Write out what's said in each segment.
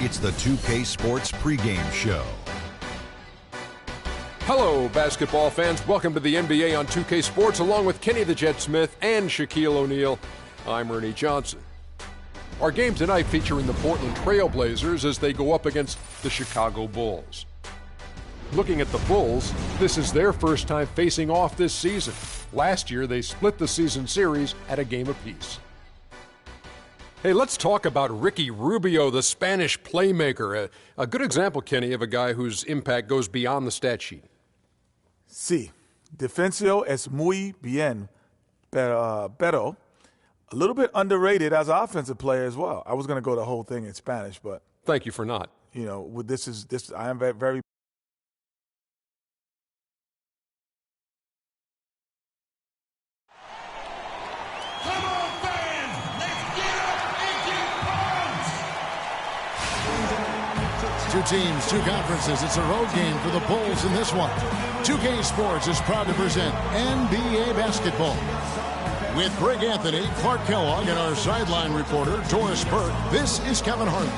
It's the 2K Sports pregame show. Hello, basketball fans. Welcome to the NBA on 2K Sports, along with Kenny the Jet Smith and Shaquille O'Neal. I'm Ernie Johnson. Our game tonight featuring the Portland Trail Blazers as they go up against the Chicago Bulls. Looking at the Bulls, this is their first time facing off this season. Last year, they split the season series at a game apiece. Hey, let's talk about Ricky Rubio, the Spanish playmaker. A good example, Kenny, of a guy whose impact goes beyond the stat sheet. Sí, defensivo es muy bien, pero a little bit underrated as an offensive player as well. I was going to go the whole thing in Spanish, but thank you for not. You know, I am very. Come on, fans! Let's get up and get pumped! Two teams, two conferences. It's a road game for the Bulls in this one. 2K Sports is proud to present NBA basketball. With Greg Anthony, Clark Kellogg, and our sideline reporter, Doris Burke, this is Kevin Harlan.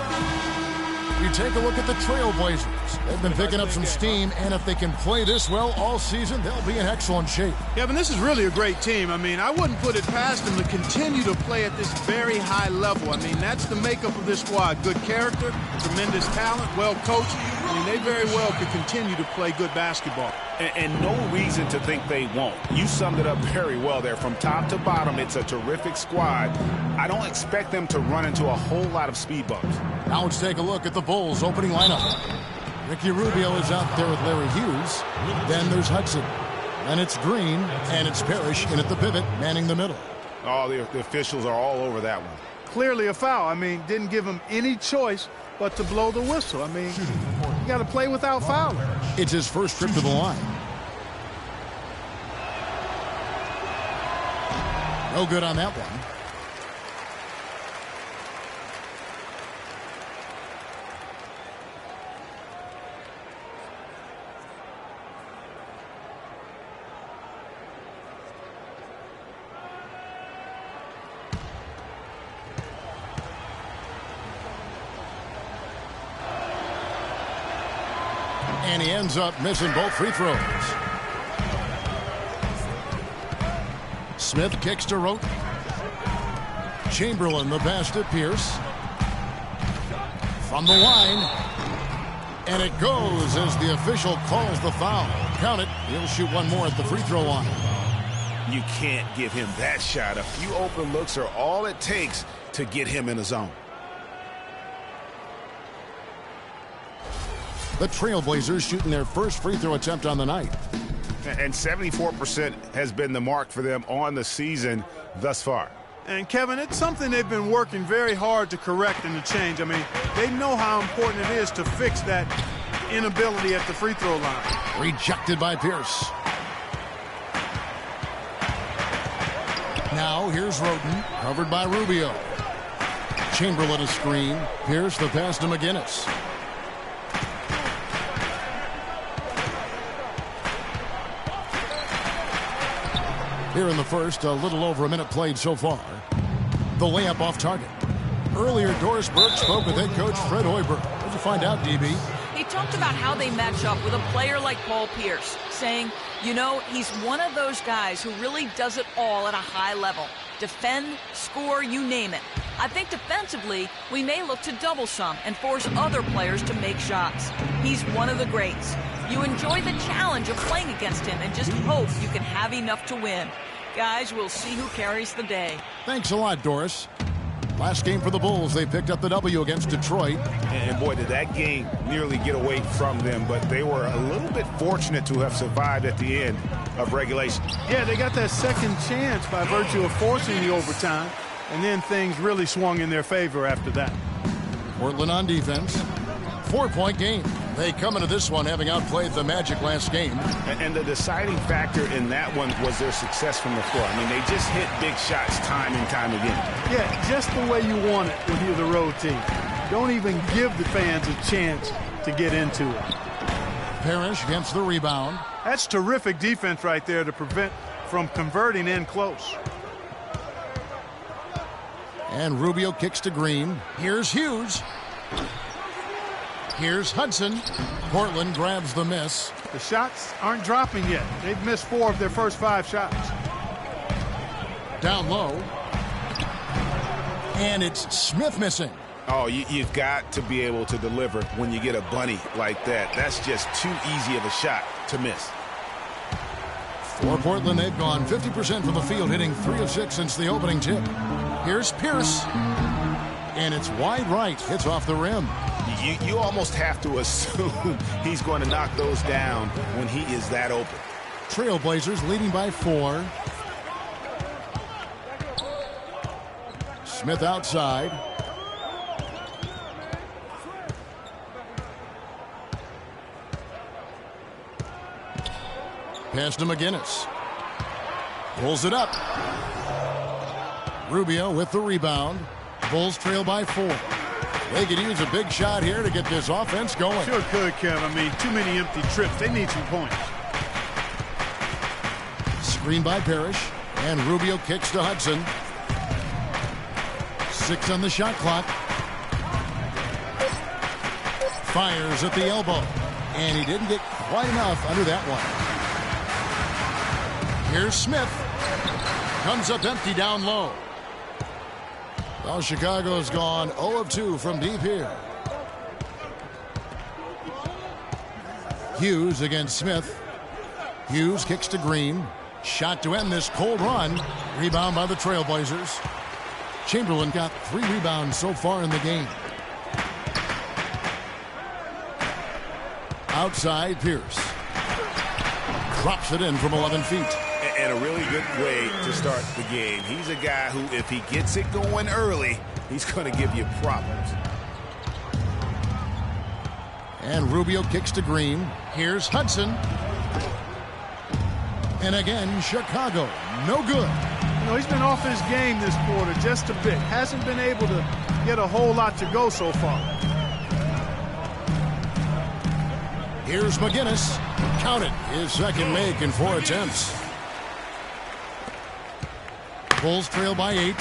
You take a look at the Trailblazers. They've been picking up some steam, and if they can play this well all season, they'll be in excellent shape. Kevin, this is really a great team. I mean, I wouldn't put it past them to continue to play at this very high level. I mean, that's the makeup of this squad. Good character, tremendous talent, well coached. I mean, they very well could continue to play good basketball. And no reason to think they won't. You summed it up very well there. From top to bottom, it's a terrific squad. I don't expect them to run into a whole lot of speed bumps. Now let's take a look at the Bulls' opening lineup. Ricky Rubio is out there with Larry Hughes. Then there's Hudson. Then it's Green, and it's Parrish in at the pivot, manning the middle. Oh, the officials are all over that one. Clearly a foul. I mean, didn't give him any choice but to blow the whistle. I mean, you got to play without fouling. It's his first trip to the line. No good on that one. And he ends up missing both free throws. Smith kicks to Roten. Chamberlain the pass to Pierce. From the line. And it goes as the official calls the foul. Count it. He'll shoot one more at the free throw line. You can't give him that shot. A few open looks are all it takes to get him in the zone. The Trailblazers shooting their first free throw attempt on the night. And 74% has been the mark for them on the season thus far. And, Kevin, it's something they've been working very hard to correct and to change. I mean, they know how important it is to fix that inability at the free throw line. Rejected by Pierce. Now here's Roten, covered by Rubio. Chamberlain a screen. Pierce the pass to McGinnis. Here in the first, a little over a minute played so far. The layup off target. Earlier, Doris Burke spoke with head coach Fred Hoiberg. What did you find out, DB? He talked about how they match up with a player like Paul Pierce, saying, you know, he's one of those guys who really does it all at a high level. Defend, score, you name it. I think defensively, we may look to double some and force other players to make shots. He's one of the greats. You enjoy the challenge of playing against him and just hope you can have enough to win. Guys, we'll see who carries the day. Thanks a lot, Doris. Last game for the Bulls, they picked up the W against Detroit. And boy, did that game nearly get away from them, but they were a little bit fortunate to have survived at the end of regulation. Yeah, they got that second chance by virtue of forcing the overtime, and then things really swung in their favor after that. Portland on defense. 4-point game. They come into this one having outplayed the Magic last game. And the deciding factor in that one was their success from the floor. I mean, they just hit big shots time and time again. Yeah, just the way you want it when you're the road team. Don't even give the fans a chance to get into it. Parrish gets the rebound. That's terrific defense right there to prevent from converting in close. And Rubio kicks to Green. Here's Hughes. Here's Hudson. Portland grabs the miss. The shots aren't dropping yet. They've missed 4 of their first 5 shots. Down low. And it's Smith missing. Oh, you've got to be able to deliver when you get a bunny like that. That's just too easy of a shot to miss. For Portland, they've gone 50% from the field, hitting 3 of 6 since the opening tip. Here's Pierce. And it's wide right. Hits off the rim. You almost have to assume he's going to knock those down when he is that open. Trailblazers leading by 4. Smith outside. Pass to McGinnis. Pulls it up. Rubio with the rebound. Bulls trail by 4. They could use a big shot here to get this offense going. Sure could, Kev. I mean, too many empty trips. They need some points. Screen by Parrish. And Rubio kicks to Hudson. 6 on the shot clock. Fires at the elbow. And he didn't get quite enough under that one. Here's Smith. Comes up empty down low. Well, Chicago's gone 0 of 2 from deep here. Hughes against Smith. Hughes kicks to Green. Shot to end this cold run. Rebound by the Trailblazers. Chamberlain got 3 rebounds so far in the game. Outside, Pierce. Drops it in from 11 feet. And a really good way to start the game. He's a guy who, if he gets it going early, he's going to give you problems. And Rubio kicks to Green. Here's Hudson. And again, Chicago. No good. You know, he's been off his game this quarter just a bit. Hasn't been able to get a whole lot to go so far. Here's McGinnis. Count it. His second make in 4 attempts. Bulls trail by 8.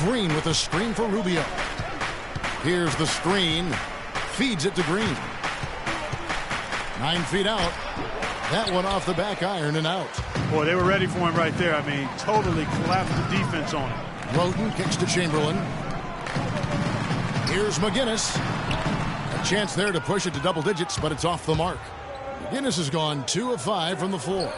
Green with a screen for Rubio. Here's the screen. Feeds it to Green. 9 feet out. That one off the back iron and out. Boy, they were ready for him right there. I mean, totally collapsed the defense on him. Roden kicks to Chamberlain. Here's McGinnis. A chance there to push it to double digits, but it's off the mark. McGinnis has gone 2 of 5 from the floor.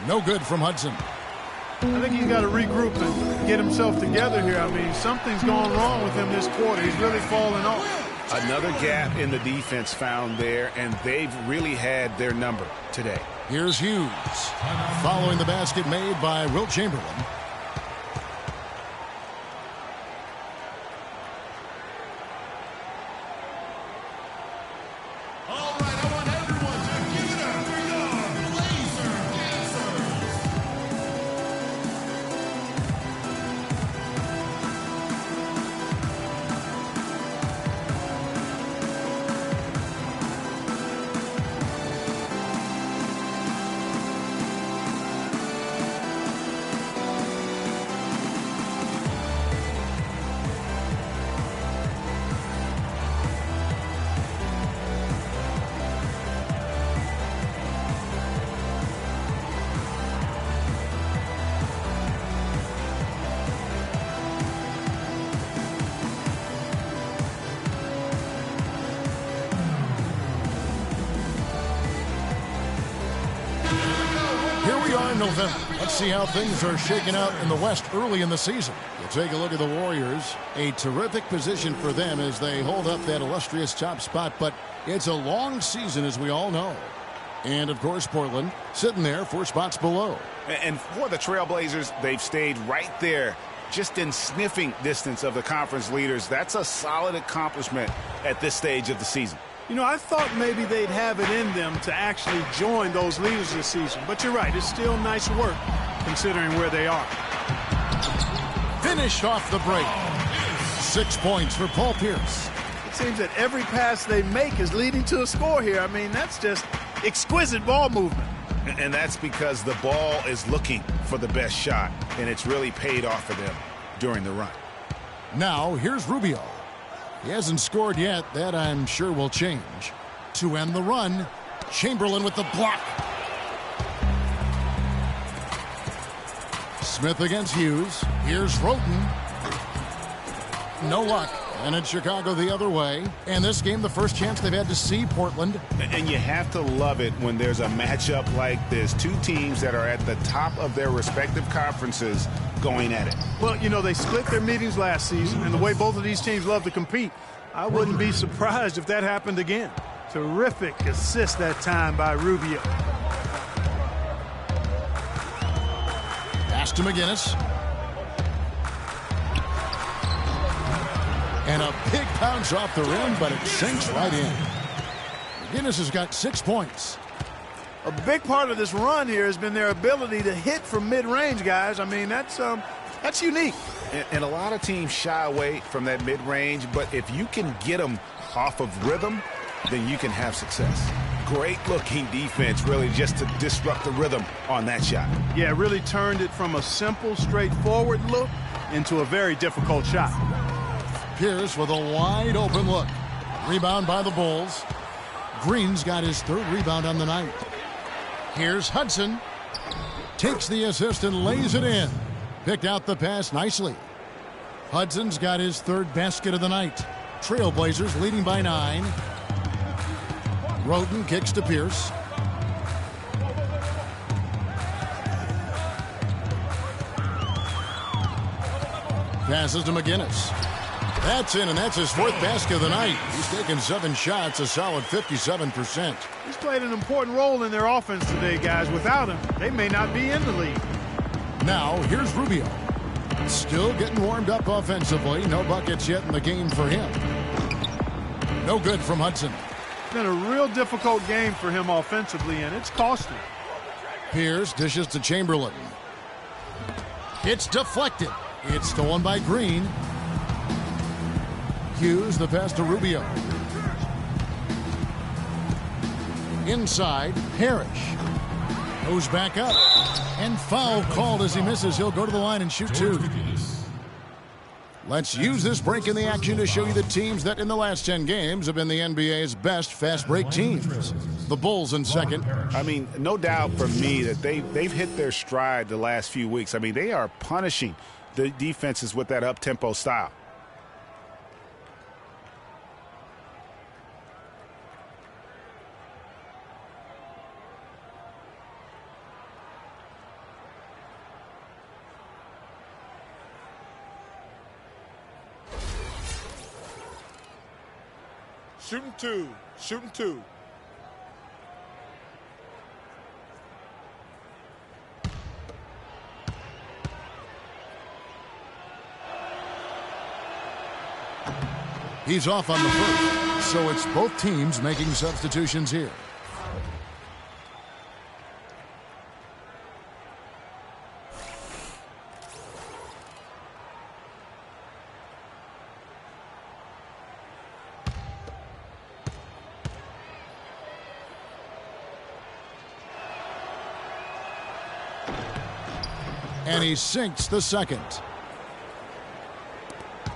No good from Hudson. I think he's got to regroup and get himself together here. I mean, something's gone wrong with him this quarter. He's really falling off. Another gap in the defense found there, and they've really had their number today. Here's Hughes. Following the basket made by Wilt Chamberlain. November. Let's see how things are shaking out in the West early in the season. You take a look at the Warriors. A terrific position for them as they hold up that illustrious top spot, but it's a long season, as we all know. And, of course, Portland sitting there 4 spots below. And for the Trailblazers, they've stayed right there, just in sniffing distance of the conference leaders. That's a solid accomplishment at this stage of the season. You know, I thought maybe they'd have it in them to actually join those leaders this season. But you're right, it's still nice work considering where they are. Finished off the break. 6 points for Paul Pierce. It seems that every pass they make is leading to a score here. I mean, that's just exquisite ball movement. And that's because the ball is looking for the best shot, and it's really paid off for them during the run. Now, here's Rubio. He hasn't scored yet. That, I'm sure, will change. To end the run, Chamberlain with the block. Smith against Hughes. Here's Roten. No luck. And it's Chicago the other way. And this game, the first chance they've had to see Portland. And you have to love it when there's a matchup like this. Two teams that are at the top of their respective conferences going at it. Well, you know, they split their meetings last season, and the way both of these teams love to compete, I wouldn't be surprised if that happened again. Terrific assist that time by Rubio. Pass to McGinnis. And a big bounce off the rim, but it sinks right in. McGinnis has got 6 points. A big part of this run here has been their ability to hit from mid-range, guys. I mean, that's unique. And a lot of teams shy away from that mid-range, but if you can get them off of rhythm, then you can have success. Great-looking defense, really, just to disrupt the rhythm on that shot. Yeah, really turned it from a simple, straightforward look into a very difficult shot. Pierce with a wide open look. Rebound by the Bulls. Green's got his 3rd rebound on the night. Here's Hudson. Takes the assist and lays it in. Picked out the pass nicely. Hudson's got his 3rd basket of the night. Trailblazers leading by 9. Roten kicks to Pierce. Passes to McGinnis. That's in, and that's his 4th basket of the night. He's taken 7 shots, a solid 57%. He's played an important role in their offense today, guys. Without him, they may not be in the league. Now, here's Rubio. Still getting warmed up offensively. No buckets yet in the game for him. No good from Hudson. It's been a real difficult game for him offensively, and it's cost him. Pierce dishes to Chamberlain. It's deflected. It's stolen by Green. Hughes, the pass to Rubio. Inside, Parrish. Goes back up. And foul called as he misses. He'll go to the line and shoot 2. Let's use this break in the action to show you the teams that in the last 10 games have been the NBA's best fast break teams. The Bulls in second. I mean, no doubt for me that they've hit their stride the last few weeks. I mean, they are punishing the defenses with that up-tempo style. Shooting 2. Shooting 2. He's off on the first, so it's both teams making substitutions here. And he sinks the second.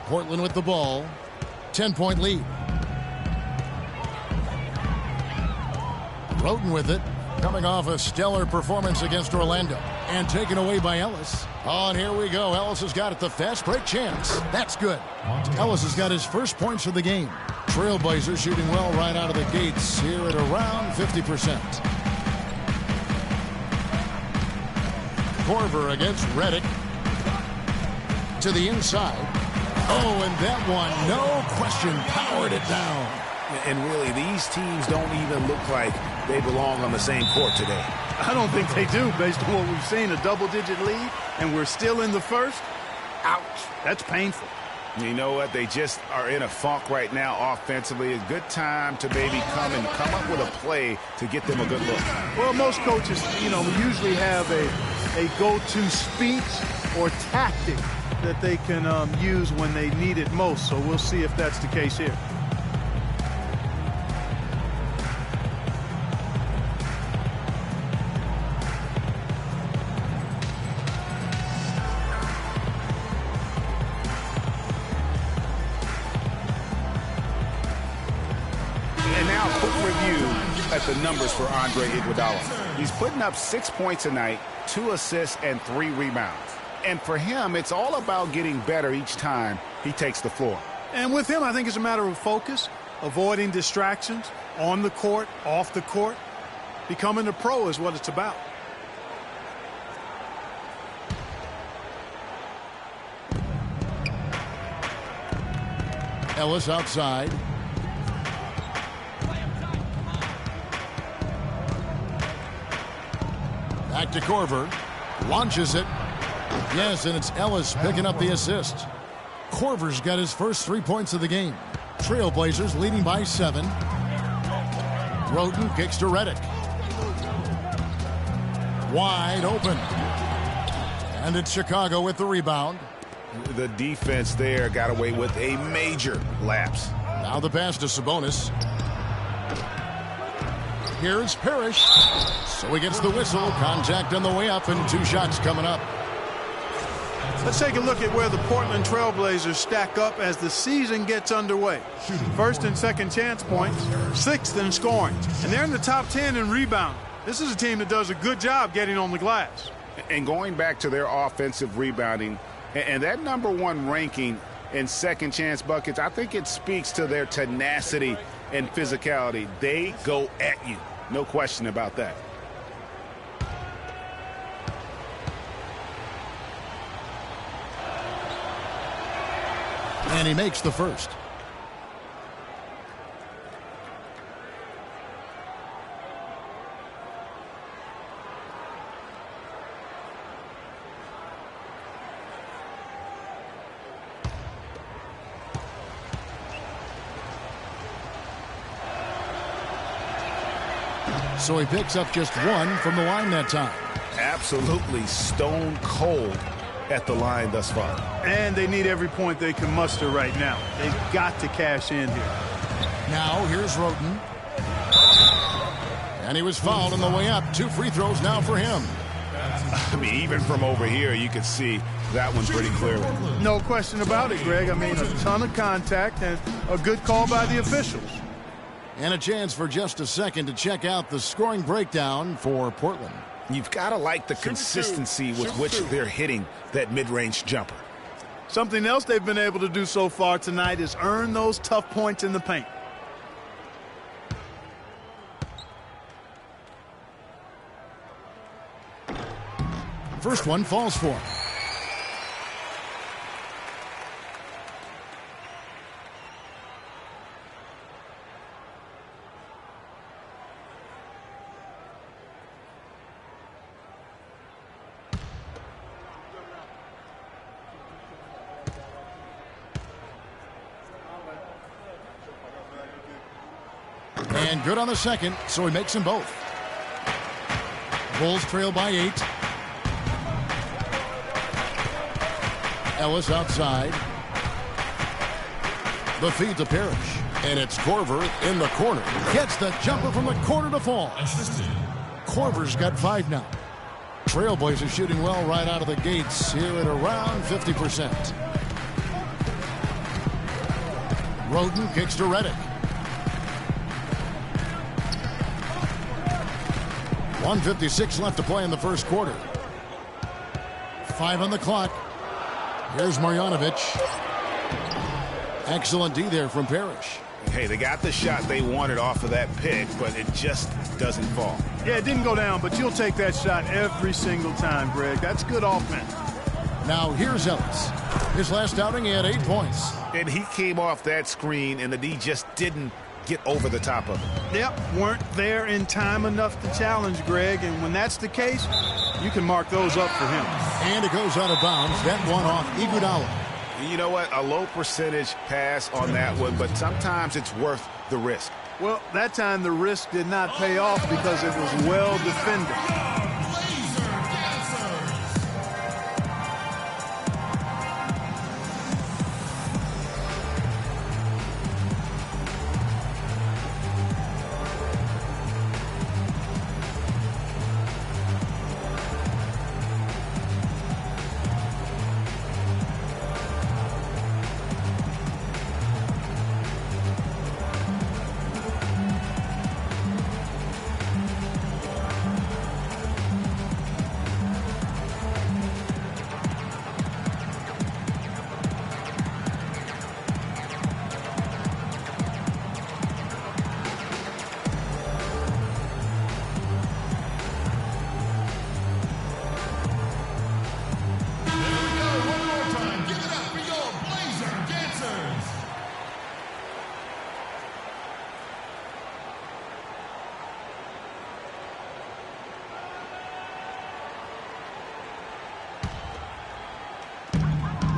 Portland with the ball. 10-point lead. Roten with it. Coming off a stellar performance against Orlando. And taken away by Ellis. Oh, and here we go. Ellis has got it. The fast break chance. That's good. Ellis has got his first points of the game. Trailblazers shooting well right out of the gates here at around 50%. Korver against Redick. To the inside. Oh, and that one, no question, powered it down. And really, these teams don't even look like they belong on the same court today. I don't think they do, based on what we've seen. A double-digit lead, and we're still in the first. Ouch. That's painful. You know what? They just are in a funk right now offensively. A good time to maybe come up with a play to get them a good look. Well, most coaches, usually have a go-to speech or tactic that they can use when they need it most. So we'll see if that's the case here. Now, a quick review at the numbers for Andre Iguodala. He's putting up 6 points a night, 2 assists, and 3 rebounds. And for him, it's all about getting better each time he takes the floor. And with him, I think it's a matter of focus, avoiding distractions, on the court, off the court. Becoming a pro is what it's about. Ellis outside. Back to Korver. Launches it. Yes, and it's Ellis picking up the assist. Korver's got his first 3 points of the game. Trailblazers leading by 7. Roden kicks to Redick. Wide open. And it's Chicago with the rebound. The defense there got away with a major lapse. Now the pass to Sabonis. Here's Parrish. So he gets the whistle. Contact on the way up and 2 shots coming up. Let's take a look at where the Portland Trailblazers stack up as the season gets underway. First and second chance points, 6th in scoring. And they're in the top 10 in rebounding. This is a team that does a good job getting on the glass. And going back to their offensive rebounding, and that #1 ranking in second chance buckets, I think it speaks to their tenacity and physicality. They go at you. No question about that. And he makes the first. So he picks up just 1 from the line that time. Absolutely stone cold at the line thus far. And they need every point they can muster right now. They've got to cash in here. Now here's Roden. And he was fouled on the way up. 2 free throws now for him. I mean, even from over here, you could see that one pretty clearly. No question about it, Greg. I mean, a ton of contact and a good call by the officials. And a chance for just a second to check out the scoring breakdown for Portland. You've got to like the consistency with which they're hitting that mid-range jumper. Something else they've been able to do so far tonight is earn those tough points in the paint. First one falls for him. And good on the second, so he makes them both. Bulls trail by 8. Ellis outside. The feed to Parrish. And it's Korver in the corner. Gets the jumper from the corner to fall. Korver's got 5 now. Trailblazers shooting well right out of the gates here at around 50%. Roden kicks to Redick. 1:56 left to play in the first quarter. 5 on the clock. Here's Marjanovic. Excellent D there from Parrish. Hey, they got the shot they wanted off of that pick, but it just doesn't fall. Yeah, it didn't go down, but you'll take that shot every single time, Greg. That's good offense. Now here's Ellis. His last outing, he had 8 points. And he came off that screen, and the D just didn't get over the top of it. Yep, weren't there in time enough to challenge, Greg. And when that's the case, you can mark those up for him. And it goes out of bounds. That one off Iguodala. You know what? A low percentage pass on that one, but sometimes it's worth the risk. Well, that time the risk did not pay off because it was well defended.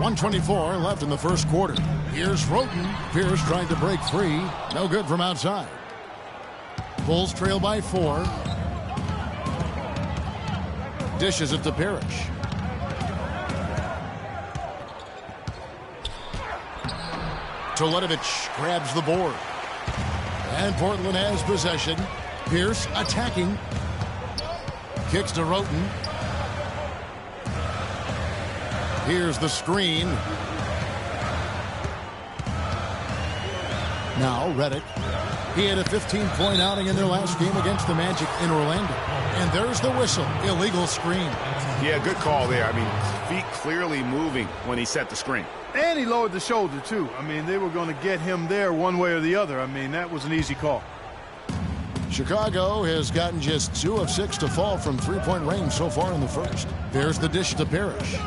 1:24 left in the first quarter. Here's Roten. Pierce trying to break free. No good from outside. Bulls trail by 4. Dishes it to Parrish. Toledovich grabs the board. And Portland has possession. Pierce attacking. Kicks to Roten. Here's the screen. Now Redick. He had a 15-point outing in their last game against the Magic in Orlando. And there's the whistle. Illegal screen. Yeah, good call there. I mean, feet clearly moving when he set the screen. And he lowered the shoulder, too. I mean, they were going to get him there one way or the other. I mean, that was an easy call. Chicago has gotten just 2 of 6 to fall from three-point range so far in the first. There's the dish to Parrish.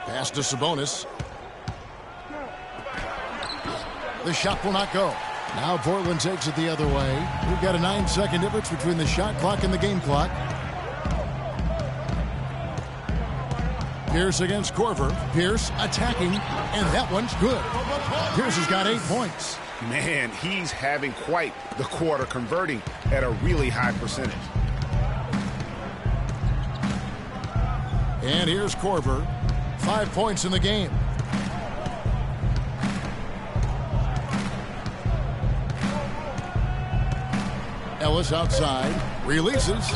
Pass to Sabonis. The shot will not go. Now Portland takes it the other way. We've got a 9-second difference between the shot clock and the game clock. Pierce against Korver. Pierce attacking, and that one's good. Pierce has got 8 points. Man, he's having quite the quarter, converting at a really high percentage. And here's Korver. 5 points in the game. Ellis outside. Releases.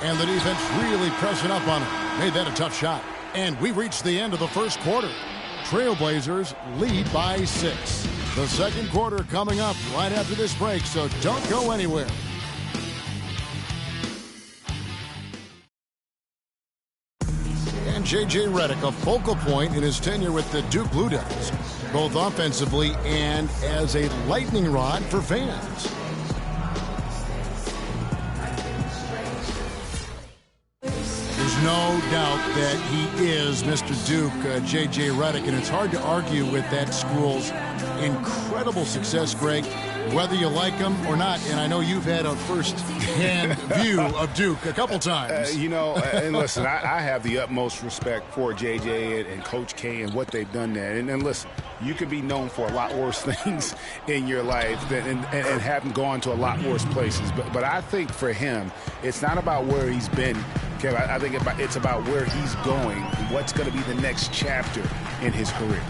And the defense really pressing up on him. Made that a tough shot. And we reached the end of the first quarter. Trailblazers lead by 6. The second quarter coming up right after this break, so don't go anywhere. And J.J. Redick, a focal point in his tenure with the Duke Blue Devils, both offensively and as a lightning rod for fans. There's no doubt that he is Mr. Duke, J.J. Redick, and it's hard to argue with that school's incredible success, Greg, whether you like him or not. And I know you've had a first-hand view of Duke a couple times. You know, and listen, I have the utmost respect for J.J. and Coach K and what they've done there. And listen, you could be known for a lot worse things in your life and haven't gone to a lot worse places. But I think for him, it's not about where he's been, Kevin. I think it's about where he's going, what's going to be the next chapter in his career.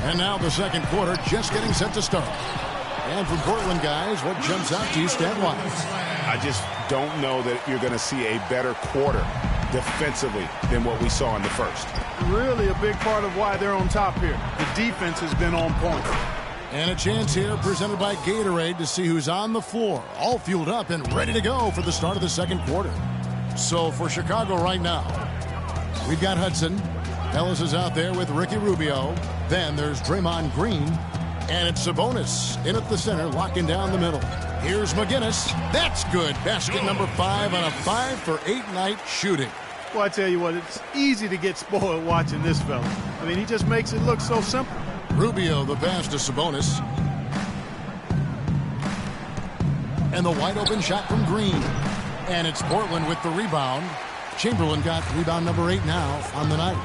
And now the second quarter just getting set to start. And from Portland, guys, what jumps out to you stat-wise? I just don't know that you're going to see a better quarter defensively than what we saw in the first. Really a big part of why they're on top here. The defense has been on point. And a chance here presented by Gatorade to see who's on the floor, all fueled up and ready to go for the start of the second quarter. So for Chicago right now, we've got Hudson. Ellis is out there with Ricky Rubio. Then there's Draymond Green. And it's Sabonis in at the center, locking down the middle. Here's McGinnis. That's good. Basket number 5 on a 5-for-8 night shooting. Well, I tell you what, it's easy to get spoiled watching this fella. I mean, he just makes it look so simple. Rubio, the pass to Sabonis. And the wide open shot from Green. And it's Portland with the rebound. Chamberlain got rebound number 8 now on the night.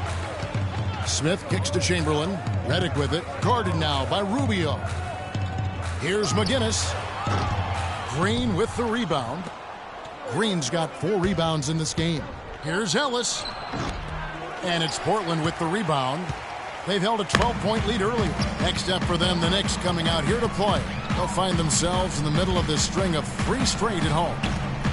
Smith kicks to Chamberlain. Redick with it. Guarded now by Rubio. Here's McGinnis. Green with the rebound. Green's got 4 rebounds in this game. Here's Ellis. And it's Portland with the rebound. They've held a 12-point lead earlier. Next up for them, the Knicks coming out here to play. They'll find themselves in the middle of this string of 3 straight at home.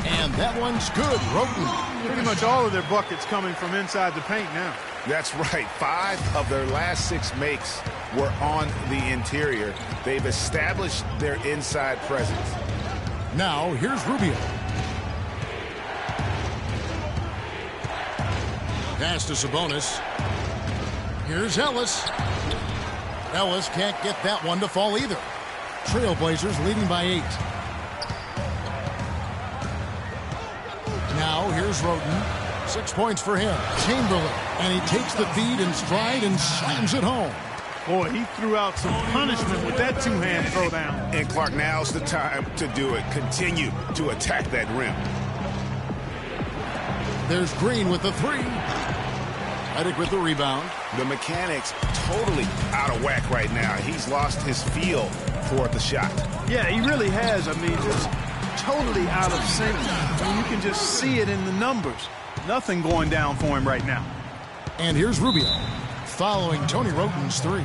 And that one's good. Roten. Pretty much all of their buckets coming from inside the paint now. That's right. 5 of their last 6 makes were on the interior. They've established their inside presence. Now, here's Rubio. Pass to Sabonis. Here's Ellis. Ellis can't get that one to fall either. Trailblazers leading by 8. Now, here's Roten. 6 points for him. Chamberlain. And he takes the feed in stride and slams it home. Boy, he threw out some punishment with that 2-hand throwdown. And Clark, now's the time to do it. Continue to attack that rim. There's Green with the three. Redick with the rebound. The mechanics totally out of whack right now. He's lost his feel for the shot. Yeah, he really has. I mean, just totally out of sync. I mean, you can just see it in the numbers. Nothing going down for him right now. And here's Rubio following Tony Wroten's three.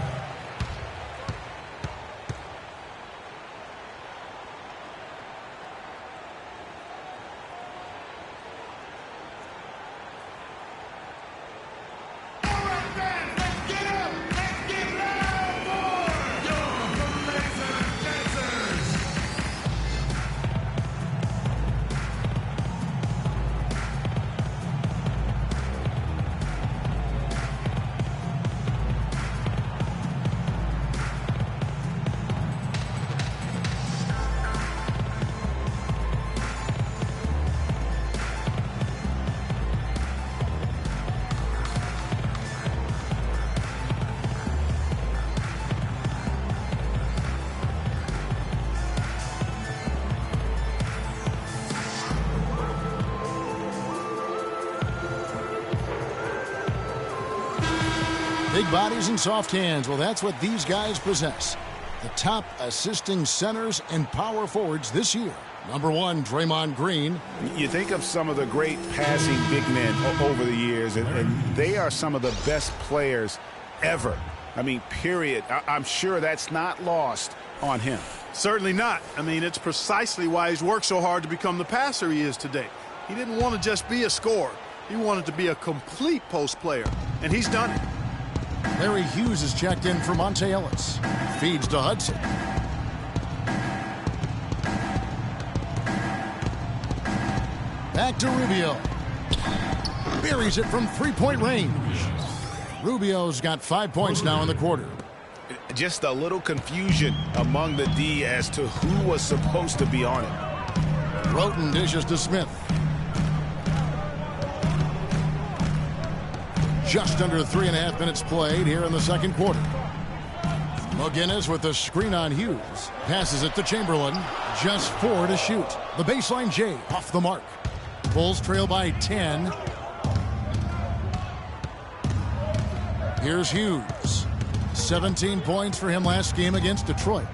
Big bodies and soft hands. Well, that's what these guys possess. The top assisting centers and power forwards this year. Number one, Draymond Green. You think of some of the great passing big men over the years, and they are some of the best players ever. I mean, period. I'm sure that's not lost on him. Certainly not. I mean, it's precisely why he's worked so hard to become the passer he is today. He didn't want to just be a scorer. He wanted to be a complete post player, and he's done it. Larry Hughes is checked in for Monte Ellis. Feeds to Hudson. Back to Rubio. Buries it from three-point range. Rubio's got 5 points now in the quarter. Just a little confusion among the D as to who was supposed to be on it. Wroten dishes to Smith. Just under 3.5 minutes played here in the second quarter. McGinnis with the screen on Hughes. Passes it to Chamberlain. Just 4 to shoot. The baseline J off the mark. Bulls trail by 10. Here's Hughes. 17 points for him last game against Detroit.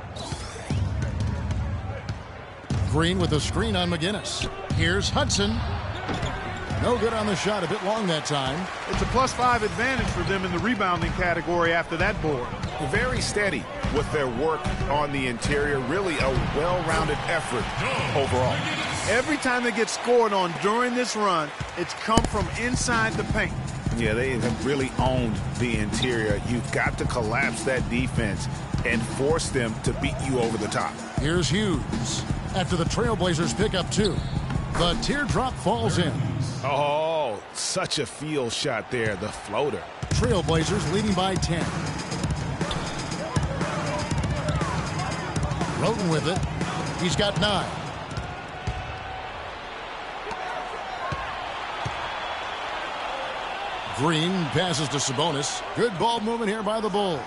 Green with the screen on McGinnis. Here's Hudson. No good on the shot, a bit long that time. It's a +5 advantage for them in the rebounding category after that board. Very steady with their work on the interior. Really a well-rounded effort overall. Every time they get scored on during this run, it's come from inside the paint. Yeah, they have really owned the interior. You've got to collapse that defense and force them to beat you over the top. Here's Hughes. After the Trailblazers pick up 2, the teardrop falls in. Oh, such a field shot there, the floater. Trailblazers leading by 10. Wroten with it. He's got 9. Green passes to Sabonis. Good ball movement here by the Bulls.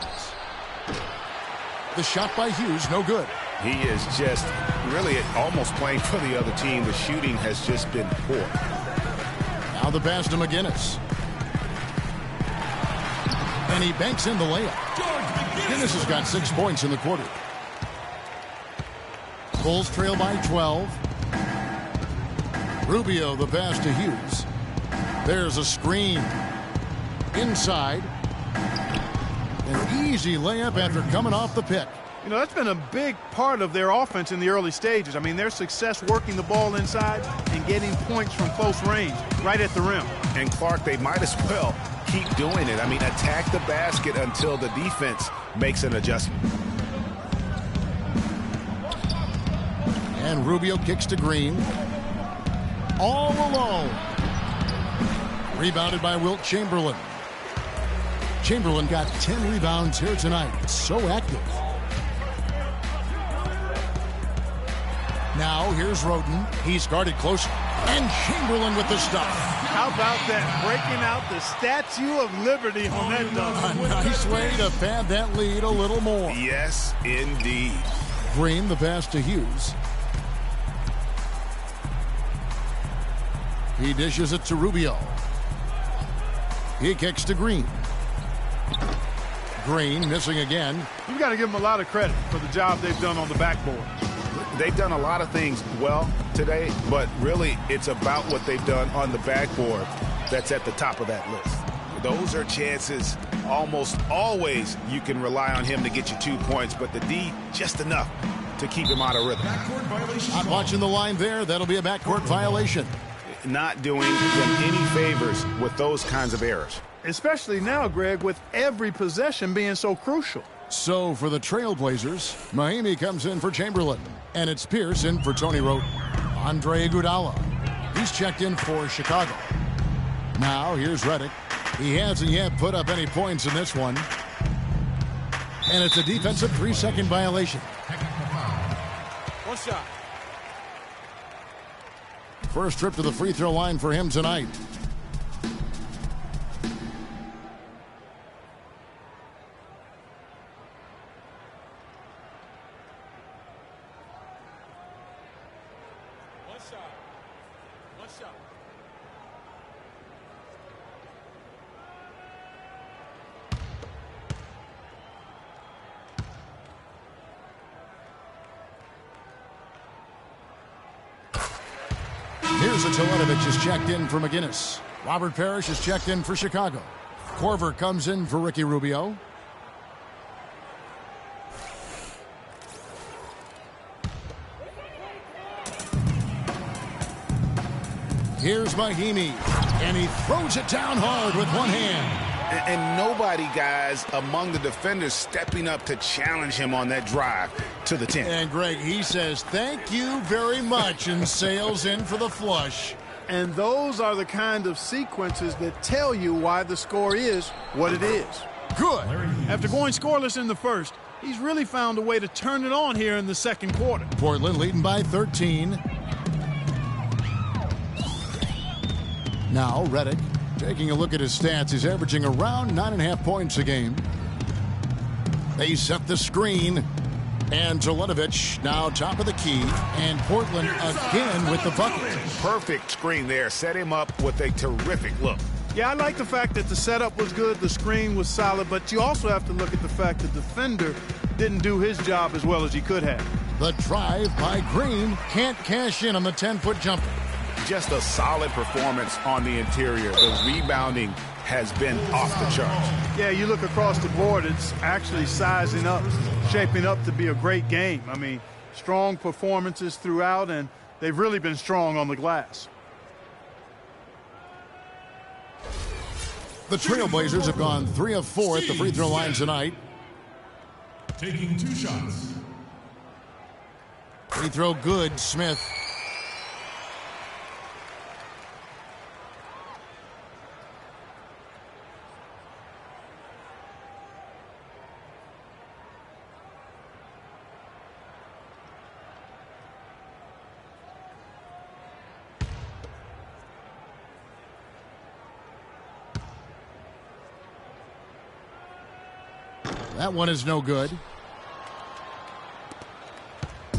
The shot by Hughes, no good. He is just really almost playing for the other team. The shooting has just been poor. Now the pass to McGinnis. And he banks in the layup. McGinnis has got 6 points in the quarter. Bulls trail by 12. Rubio the pass to Hughes. There's a screen. Inside. An easy layup after coming off the pick. You know, that's been a big part of their offense in the early stages. I mean, their success working the ball inside and getting points from close range, right at the rim. And Clark, they might as well keep doing it. I mean, attack the basket until the defense makes an adjustment. And Rubio kicks to Green. All alone. Rebounded by Wilt Chamberlain. Chamberlain got 10 rebounds here tonight. So active. Now here's Wroten. He's guarded close. And Chamberlain with the stop. How about that? Breaking out the Statue of Liberty on that dunk. A nice way to pad that lead a little more. Yes, indeed. Green the pass to Hughes. He dishes it to Rubio. He kicks to Green. Green missing again. You've got to give them a lot of credit for the job they've done on the backboard. They've done a lot of things well today, but really it's about what they've done on the backboard that's at the top of that list. Those are chances almost always you can rely on him to get you 2 points, but the D just enough to keep him out of rhythm. Not watching the line there. That'll be a backcourt violation. Not doing them any favors with those kinds of errors. Especially now, Greg, with every possession being so crucial. So for the Trailblazers, Mahinmi comes in for Chamberlain. And it's Pierce in for Tony Wrote. Andre Iguodala. He's checked in for Chicago. Now here's Redick. He hasn't yet put up any points in this one. And it's a defensive 3-second violation. One shot. First trip to the free throw line for him tonight. One shot. Here's a Teletovic is checked in for McGinnis. Robert Parrish is checked in for Chicago. Korver comes in for Ricky Rubio. Here's Mahinmi, and he throws it down hard with one hand. And nobody, guys, among the defenders stepping up to challenge him on that drive to the 10. And Greg, he says, thank you very much, and sails in for the flush. And those are the kind of sequences that tell you why the score is what it is. Good. After going scoreless in the first, he's really found a way to turn it on here in the second quarter. Portland leading by 13. Now Redick taking a look at his stats. He's averaging around 9.5 points a game. They set the screen. And Teletovic now top of the key. And Portland again with the bucket. Perfect screen there. Set him up with a terrific look. Yeah, I like the fact that the setup was good, the screen was solid, but you also have to look at the fact that the defender didn't do his job as well as he could have. The drive by Green can't cash in on the 10-foot jumper. Just a solid performance on the interior. The rebounding has been off the charts. Yeah, you look across the board, it's actually sizing up, shaping up to be a great game. I mean, strong performances throughout, and they've really been strong on the glass. The Trailblazers have gone 3 of 4 at the free throw line tonight. Taking 2 shots. Free throw good, Smith. That one is no good.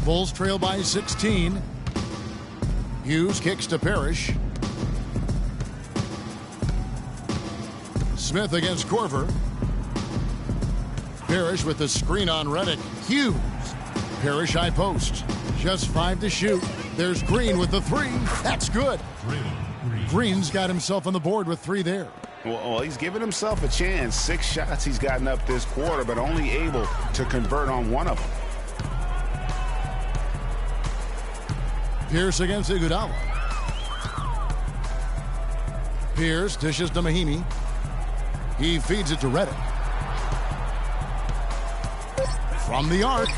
Bulls trail by 16. Hughes kicks to Parrish. Smith against Korver. Parrish with the screen on Redick. Hughes. Parrish high post. Just 5 to shoot. There's Green with the 3. That's good. Green's got himself on the board with 3 there. Well, he's given himself a chance. 6 shots he's gotten up this quarter, but only able to convert on 1 of them. Pierce against Iguodala. Pierce dishes to Mahinmi. He feeds it to Redick. From the arc.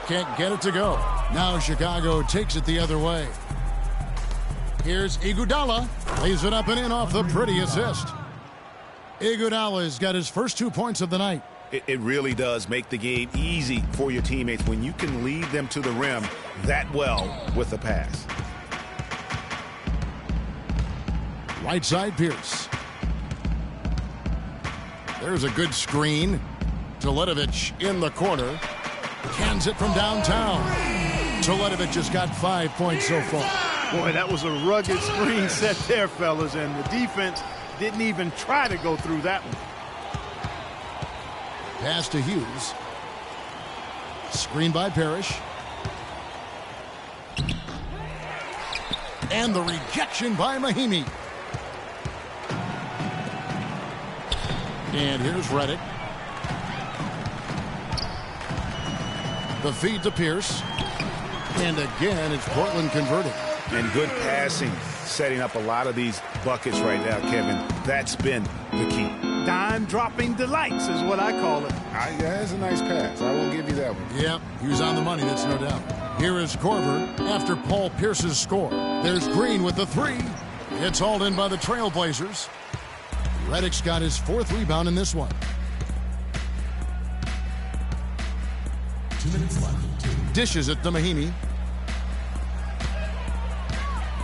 Can't get it to go. Now Chicago takes it the other way. Here's Iguodala. Lays it up and in off the pretty assist. Iguodala's got his first 2 points of the night. It really does make the game easy for your teammates when you can lead them to the rim that well with the pass. Right side, Pierce. There's a good screen. Teletovic in the corner. Cans it from downtown. Teletovic has got 5 points so far. Boy, that was a rugged screen set there, fellas, and the defense didn't even try to go through that one. Pass to Hughes. Screen by Parrish. And the rejection by Mahinmi. And here's Redick. The feed to Pierce. And again, it's Portland converting. And good passing, setting up a lot of these buckets right now, Kevin. That's been the key. Dime-dropping delights is what I call it. That's a nice pass. I will give you that one. Yep, he was on the money, that's no doubt. Here is Korver after Paul Pierce's score. There's Green with the three. It's hauled in by the Trailblazers. Redick's got his 4th rebound in this one. 2 minutes left. Dishes it to Mahinmi.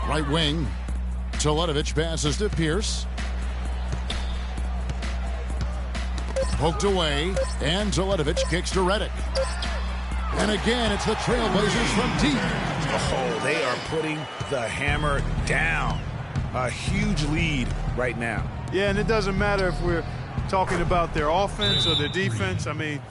Right wing. Teletovic passes to Pierce. Poked away. And Teletovic kicks to Redick. And again, it's the Trailblazers from deep. Oh, they are putting the hammer down. A huge lead right now. Yeah, and it doesn't matter if we're talking about their offense or their defense. I mean,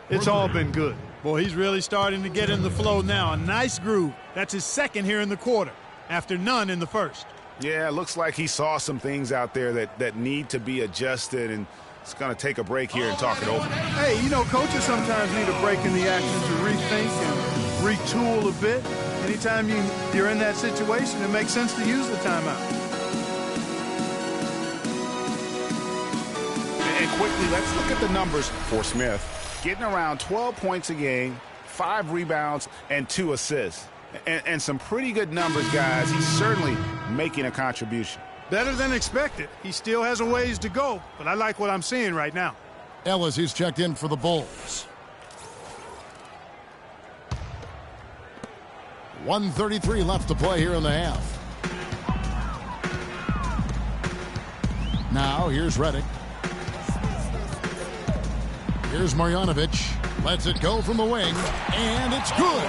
it's all been good. Boy, he's really starting to get in the flow now. A nice groove. That's his 2nd here in the quarter, after none in the 1st. Yeah, it looks like he saw some things out there that need to be adjusted, and it's going to take a break here and talk it over. Hey, you know, coaches sometimes need a break in the action to rethink and retool a bit. Anytime you're in that situation, it makes sense to use the timeout. And quickly, let's look at the numbers for Smith. Getting around 12 points a game, 5 rebounds, and 2 assists. And some pretty good numbers, guys. He's certainly making a contribution. Better than expected. He still has a ways to go, but I like what I'm seeing right now. Ellis, he's checked in for the Bulls. 1:33 left to play here in the half. Now, here's Redick. Here's Marjanovic. Lets it go from the wing, and it's good.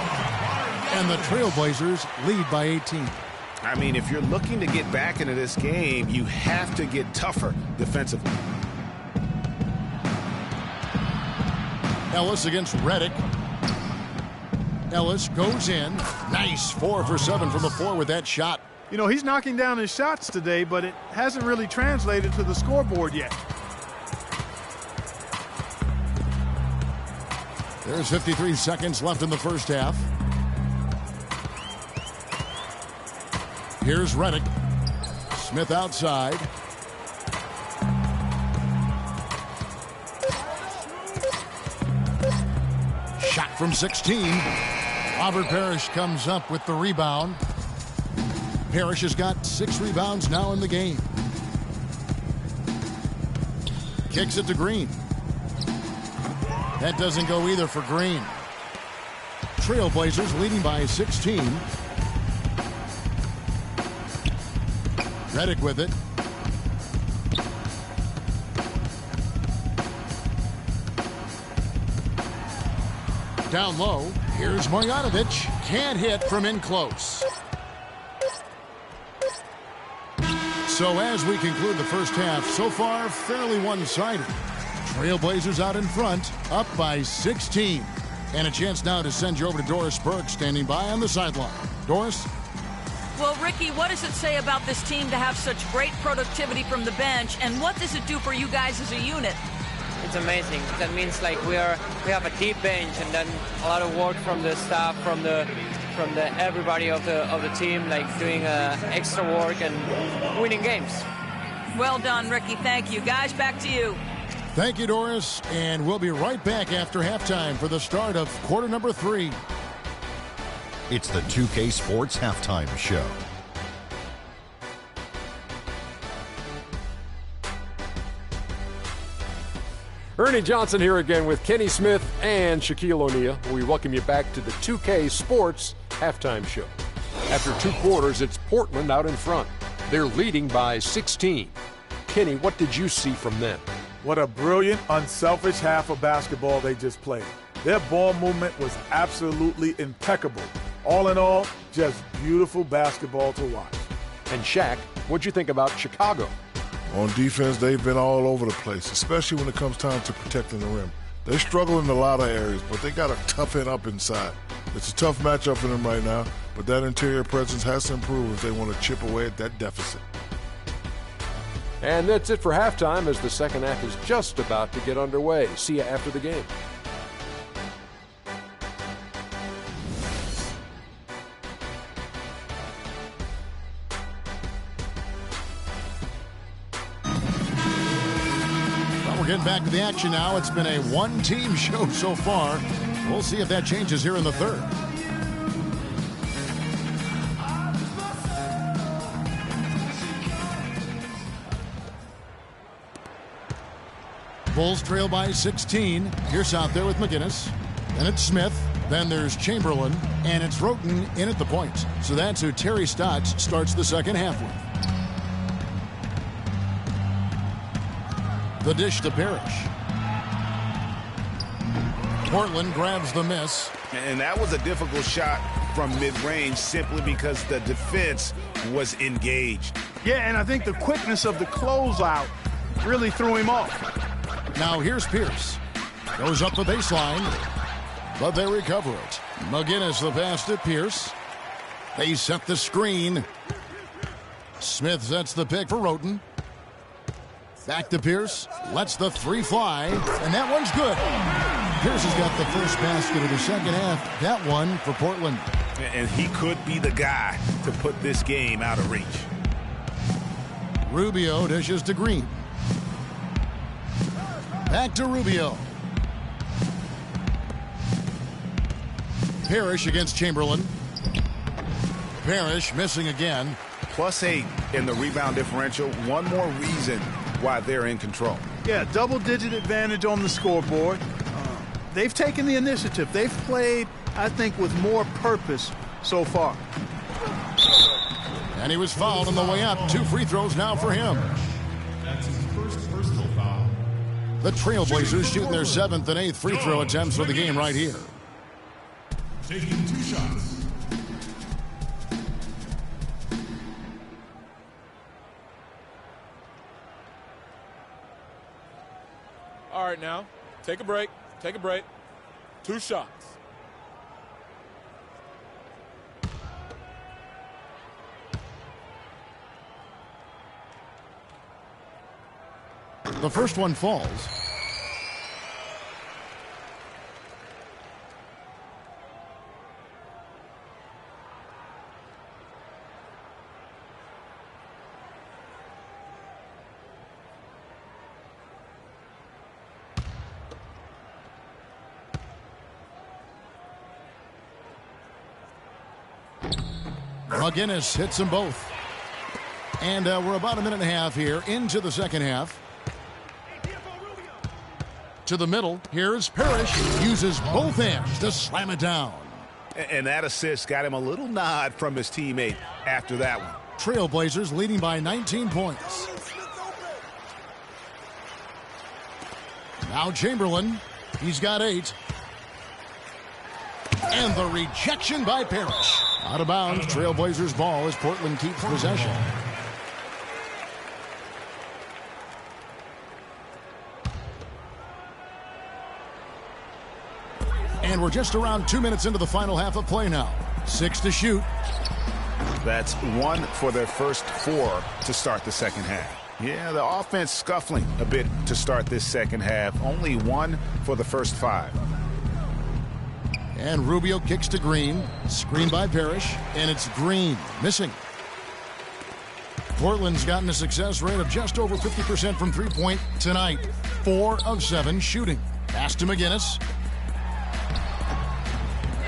And the Trailblazers lead by 18. I mean, if you're looking to get back into this game, you have to get tougher defensively. Ellis against Redick. Ellis goes in. Nice 4 for 7 from the floor with that shot. You know, he's knocking down his shots today, but it hasn't really translated to the scoreboard yet. There's 53 seconds left in the first half. Here's Redick. Smith outside. Shot from 16. Robert Parrish comes up with the rebound. Parrish has got 6 rebounds now in the game. Kicks it to Green. That doesn't go either for Green. Trailblazers leading by 16. Redick with it. Down low. Here's Marjanovic. Can't hit from in close. So as we conclude the first half, so far fairly one-sided. Trailblazers out in front, up by 16. And a chance now to send you over to Doris Burke, standing by on the sideline. Doris? Well, Ricky, what does it say about this team to have such great productivity from the bench, and what does it do for you guys as a unit? It's amazing. That means like we have a deep bench, and then a lot of work from the staff, from the everybody of the team, like doing extra work and winning games. Well done, Ricky. Thank you. Guys, back to you. Thank you, Doris. And we'll be right back after halftime for the start of quarter number 3. It's the 2K Sports Halftime Show. Ernie Johnson here again with Kenny Smith and Shaquille O'Neal. We welcome you back to the 2K Sports Halftime Show. After 2 quarters, it's Portland out in front. They're leading by 16. Kenny, what did you see from them? What a brilliant, unselfish half of basketball they just played. Their ball movement was absolutely impeccable. All in all, just beautiful basketball to watch. And Shaq, what'd you think about Chicago? On defense, they've been all over the place, especially when it comes time to protecting the rim. They struggle in a lot of areas, but they got to toughen up inside. It's a tough matchup for them right now, but that interior presence has to improve if they want to chip away at that deficit. And that's it for halftime as the second half is just about to get underway. See you after the game. We're getting back to the action now. It's been a one-team show so far. We'll see if that changes here in the third. Bulls trail by 16. Pierce out there with McGinnis. Then it's Smith. Then there's Chamberlain. And it's Roten in at the point. So that's who Terry Stotts starts the second half with. The dish to Parrish. Portland grabs the miss. And that was a difficult shot from mid-range simply because the defense was engaged. Yeah, and I think the quickness of the closeout really threw him off. Now here's Pierce. Goes up the baseline, but they recover it. McGinnis the pass to Pierce. They set the screen. Smith sets the pick for Roten. Back to Pierce. Lets the three fly, and that one's good. Pierce has got the first basket of the second half. That one for Portland. And he could be the guy to put this game out of reach. Rubio dishes to Green. Back to Rubio. Parrish against Chamberlain. Parrish missing again. +8 in the rebound differential. One more reason why they're in control. Yeah, double-digit advantage on the scoreboard. They've taken the initiative. They've played, I think, with more purpose so far. And he was fouled on the way up. 2 free throws now for him. That's his first personal foul. The Trailblazers shooting their 7th and 8th free throw attempts for the game right here. Taking 2 shots. All right, now, take a break. Take a break. 2 shots. The first one falls. McGinnis hits them both. And we're about a minute and a half here into the second half. To the middle, here's Parrish. Uses both hands to slam it down. And that assist got him a little nod from his teammate after that one. Trailblazers leading by 19 points. Now Chamberlain. He's got 8. And the rejection by Parrish. Out of bounds, Trailblazers ball as Portland keeps possession. And we're just around 2 minutes into the final half of play now. 6 to shoot. That's 1 for their first 4 to start the second half. Yeah, the offense scuffling a bit to start this second half. Only 1 for the first 5. And Rubio kicks to Green. Screen by Parrish. And it's Green missing. Portland's gotten a success rate of just over 50% from three-point tonight. 4 of 7 shooting. Pass to McGinnis.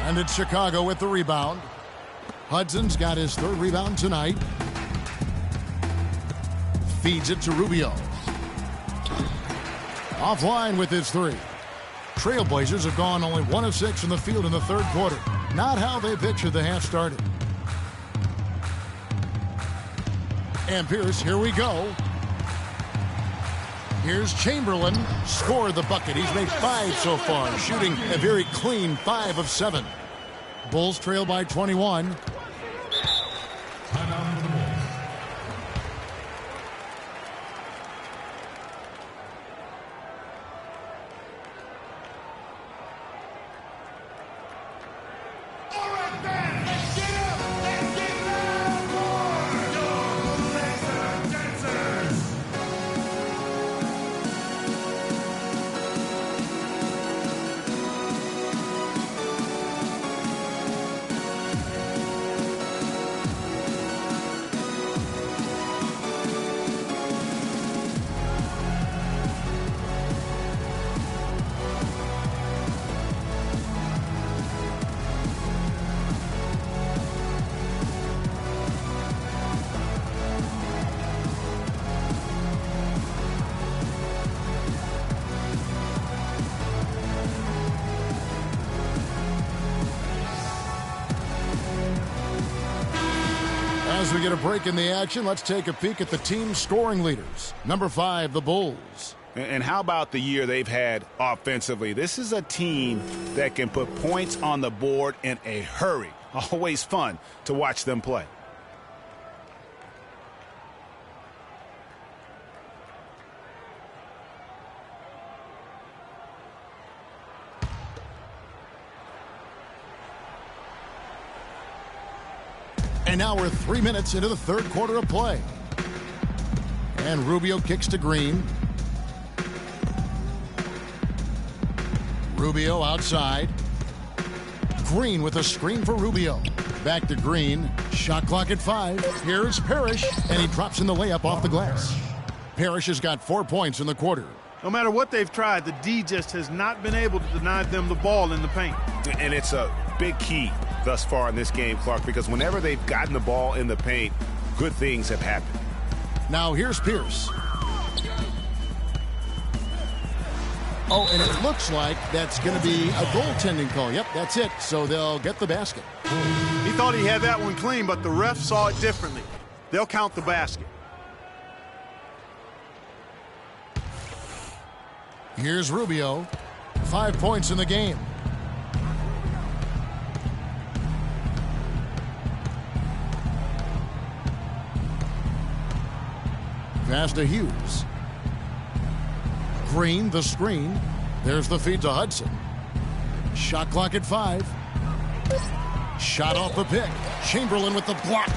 And it's Chicago with the rebound. Hudson's got his 3rd rebound tonight. Feeds it to Rubio. Offline with his 3. Trailblazers have gone only 1 of 6 from the field in the 3rd quarter. Not how they pictured the half started. And Pierce, here we go. Here's Chamberlain. Scored the bucket. He's made 5 so far, shooting a very clean 5 of 7. Bulls trail by 21. Timeout for the Bulls. As we get a break in the action, let's take a peek at the team's scoring leaders. Number 5, the Bulls. And how about the year they've had offensively? This is a team that can put points on the board in a hurry. Always fun to watch them play. And now we're 3 minutes into the third quarter of play. And Rubio kicks to Green. Rubio outside. Green with a screen for Rubio. Back to Green. Shot clock at 5. Here's Parrish, and he drops in the layup off the glass. Parrish has got 4 points in the quarter. No matter what they've tried, the D just has not been able to deny them the ball in the paint. And it's a big key thus far in this game, Clark, because whenever they've gotten the ball in the paint, good things have happened. Now here's Pierce. Oh, and it looks like that's going to be a goaltending call. Yep, that's it. So they'll get the basket. He thought he had that one clean, but the ref saw it differently. They'll count the basket. Here's Rubio. 5 points in the game. Pass to Hughes. Green, the screen. There's the feed to Hudson. Shot clock at 5. Shot off the pick. Chamberlain with the block.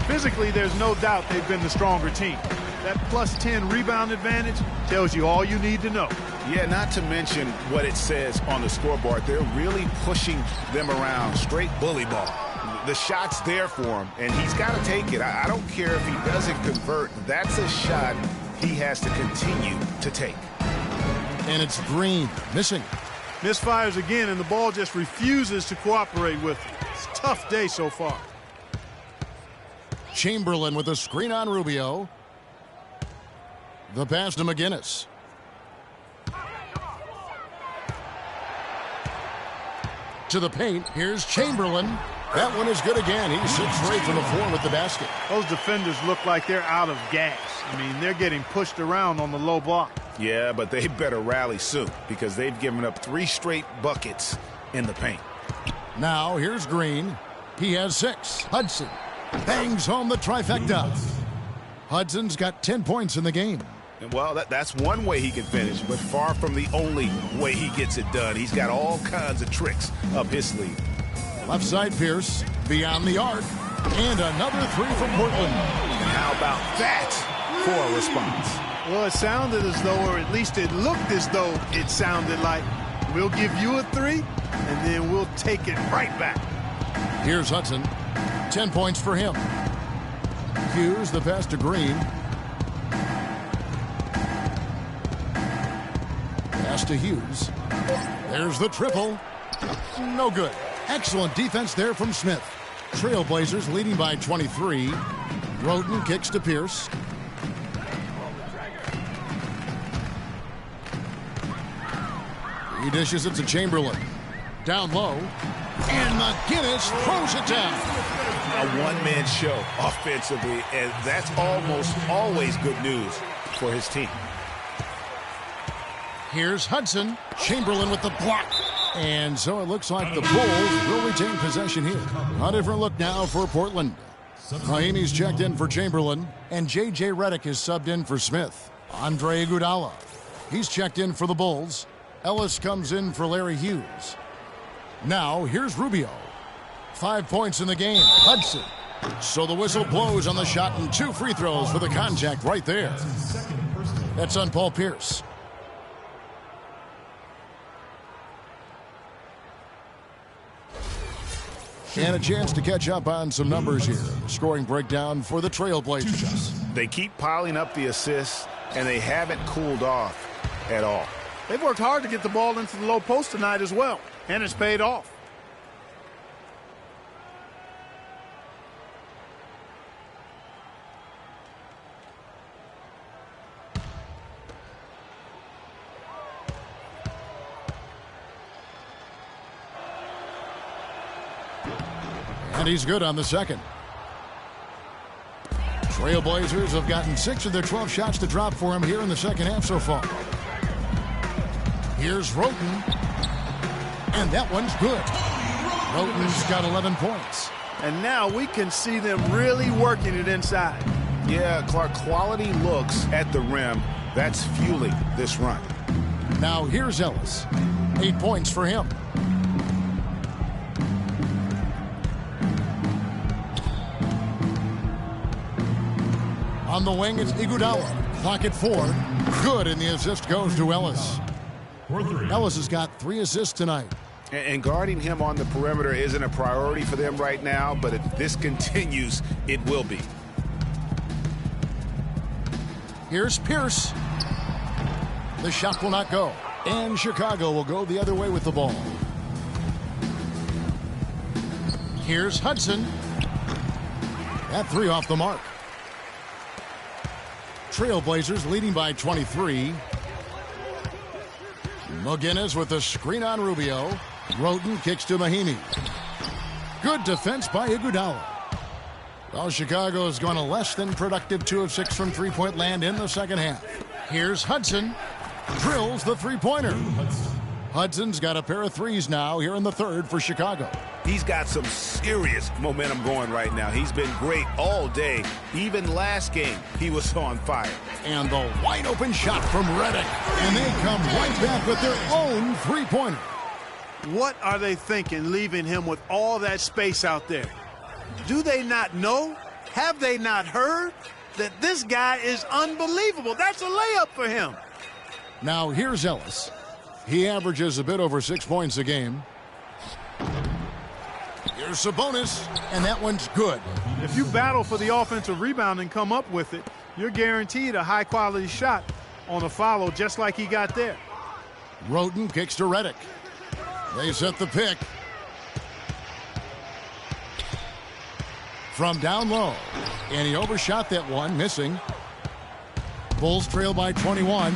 Physically, there's no doubt they've been the stronger team. That plus 10 rebound advantage tells you all you need to know. Yeah, not to mention what it says on the scoreboard. They're really pushing them around. Straight bully ball. The shot's there for him, and he's got to take it. I don't care if he doesn't convert. That's a shot he has to continue to take. And it's Green missing. Misfires again, and the ball just refuses to cooperate with him. It's a tough day so far. Chamberlain with a screen on Rubio. The pass to McGinnis. To the paint. Here's Chamberlain. That one is good again. He sits right from the floor with the basket. Those defenders look like they're out of gas. I mean, they're getting pushed around on the low block. Yeah, but they better rally soon because they've given up 3 straight buckets in the paint. Now here's Green. He has 6. Hudson bangs home the trifecta. Hudson's got 10 points in the game. And well, that's one way he can finish, but far from the only way he gets it done. He's got all kinds of tricks up his sleeve. Left side Pierce, beyond the arc, and another 3 from Portland. And how about that for a response? Well, it sounded as though, or at least it looked as though it sounded like, we'll give you a 3, and then we'll take it right back. Here's Hudson. 10 points for him. Hughes, the pass to Green. Pass to Hughes. There's the triple. No good. Excellent defense there from Smith. Trailblazers leading by 23. Roden kicks to Pierce. He dishes it to Chamberlain. Down low. And McGinnis throws it down. A one-man show offensively, and that's almost always good news for his team. Here's Hudson. Chamberlain with the block. And so it looks like the Bulls will retain possession here. A different look now for Portland. Mahinmi's checked in for Chamberlain, and J.J. Redick is subbed in for Smith. Andre Iguodala, he's checked in for the Bulls. Ellis comes in for Larry Hughes. Now, here's Rubio. 5 points in the game. Hudson. So the whistle blows on the shot and 2 free throws for the contact right there. That's on Paul Pierce. And a chance to catch up on some numbers here. Scoring breakdown for the Trailblazers. They keep piling up the assists, and they haven't cooled off at all. They've worked hard to get the ball into the low post tonight as well, and it's paid off. And he's good on the second. Trailblazers have gotten 6 of their 12 shots to drop for him here in the second half so far. Here's Roten. And that one's good. Roten's got 11 points. And now we can see them really working it inside. Yeah, Clark, quality looks at the rim. That's fueling this run. Now here's Ellis. 8 points for him. On the wing, it's Iguodala. Clock at 4. Good, and the assist goes to Ellis. Ellis has got 3 assists tonight. And guarding him on the perimeter isn't a priority for them right now, but if this continues, it will be. Here's Pierce. The shot will not go. And Chicago will go the other way with the ball. Here's Hudson. That 3 off the mark. Trailblazers leading by 23. McGinnis with the screen on Rubio. Roten kicks to Mahinmi. Good defense by Iguodala. Well, Chicago has gone a less than productive 2 of 6 from three-point land in the second half. Here's Hudson. Drills the three-pointer. Hudson's got a pair of threes now here in the third for Chicago. He's got some serious momentum going right now. He's been great all day. Even last game, he was on fire. And the wide open shot from Redick. And they come right back with their own three-pointer. What are they thinking leaving him with all that space out there? Do they not know? Have they not heard that this guy is unbelievable? That's a layup for him. Now here's Ellis. He averages a bit over 6 points a game. Here's Sabonis, and that one's good. If you battle for the offensive rebound and come up with it, you're guaranteed a high-quality shot on a follow just like he got there. Roten kicks to Redick. They set the pick. From down low. And he overshot that one, missing. Bulls trail by 21.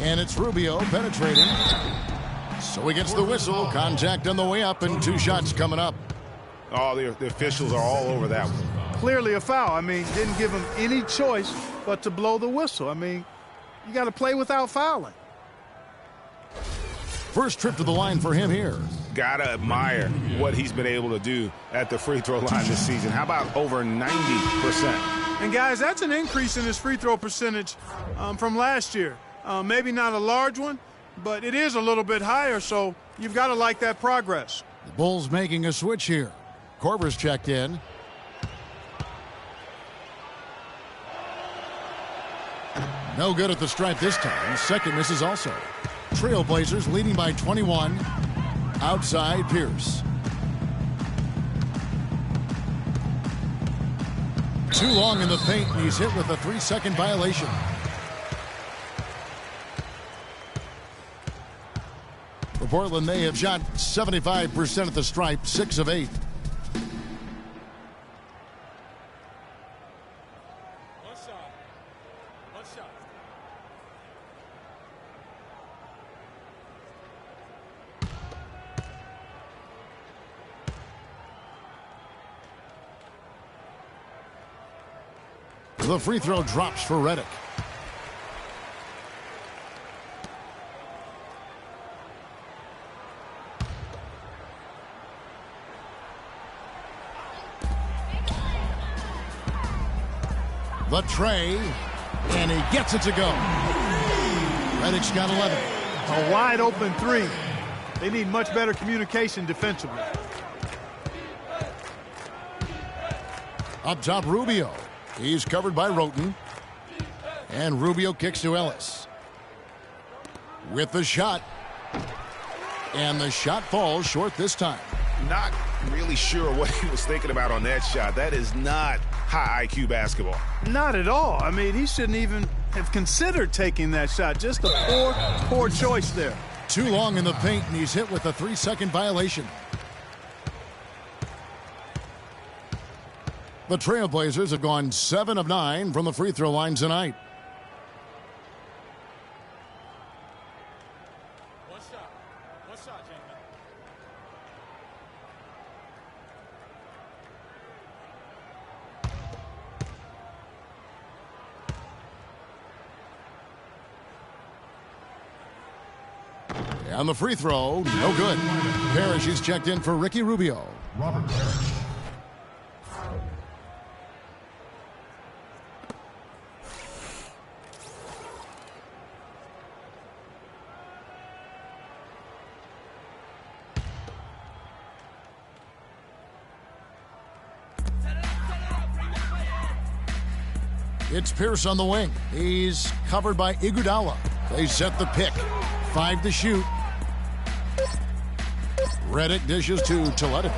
And it's Rubio penetrating. So he gets the whistle. Contact on the way up and 2 shots coming up. Oh, the officials are all over that one. Clearly a foul. I mean, didn't give him any choice but to blow the whistle. I mean, you got to play without fouling. First trip to the line for him here. Gotta admire what he's been able to do at the free throw line this season. How about over 90%? And guys, that's an increase in his free throw percentage from last year. Maybe not a large one, but it is a little bit higher, so you've got to like that progress. The Bulls making a switch here. Korver's checked in. No good at the stripe this time. Second misses also. Trailblazers leading by 21. Outside Pierce. Too long in the paint, and he's hit with a 3-second violation. For Portland, they have shot 75% at the stripe, 6 of 8. The free throw drops for Redick. The tray, and he gets it to go. Redick's got 11. A wide open three. They need much better communication defensively. Up top, Rubio. He's covered by Roten. And Rubio kicks to Ellis. With the shot. And the shot falls short this time. Not really sure what he was thinking about on that shot. That is not high IQ basketball. Not at all. I mean, he shouldn't even have considered taking that shot. Just a poor choice there. Too long in the paint, and he's hit with a 3-second violation. The Trailblazers have gone 7 of 9 from the free throw line tonight. One shot, gentlemen. And the free throw, no good. Parrish is checked in for Ricky Rubio. Robert Parrish. It's Pierce on the wing. He's covered by Iguodala. They set the pick. 5 to shoot. Redick dishes to Teletovic.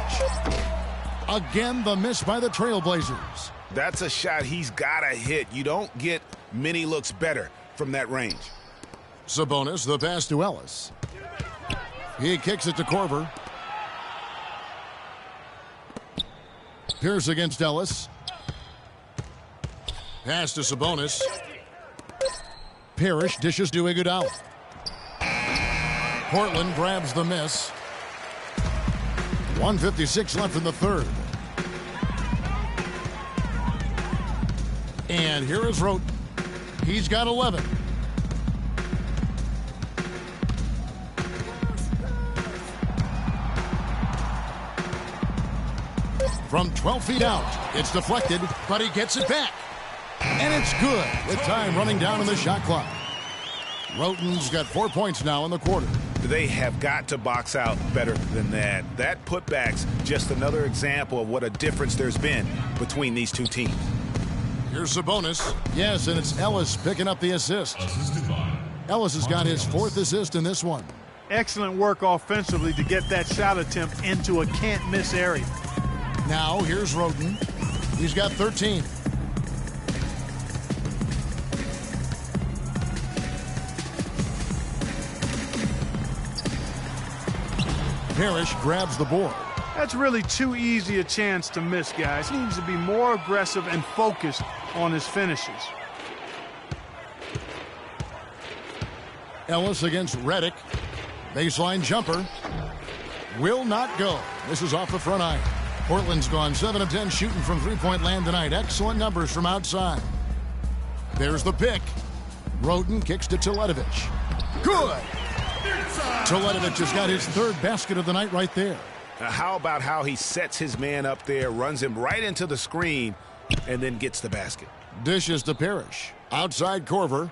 Again, the miss by the Trailblazers. That's a shot he's got to hit. You don't get many looks better from that range. Sabonis, the pass to Ellis. He kicks it to Korver. Pierce against Ellis. Pass to Sabonis. Parrish dishes to Iguodala. Portland grabs the miss. 1:56 left in the third. And here is Roten. He's got 11. From 12 feet out, it's deflected, but he gets it back. And it's good with time running down in the shot clock. Roten's got 4 points now in the quarter. They have got to box out better than that. That putback's just another example of what a difference there's been between these two teams. Here's Sabonis. Yes, and it's Ellis picking up the assist. Ellis has got his 4th assist in this one. Excellent work offensively to get that shot attempt into a can't-miss area. Now, here's Roten. He's got 13. Parrish grabs the board. That's really too easy a chance to miss, guys. He needs to be more aggressive and focused on his finishes. Ellis against Redick. Baseline jumper. Will not go. This is off the front iron. Portland's gone 7 of 10 shooting from three-point land tonight. Excellent numbers from outside. There's the pick. Roten kicks to Teletovic. Good! Teletovic has got his 3rd basket of the night right there. Now, how about how he sets his man up there, runs him right into the screen, and then gets the basket. Dishes to Parrish. Outside Korver.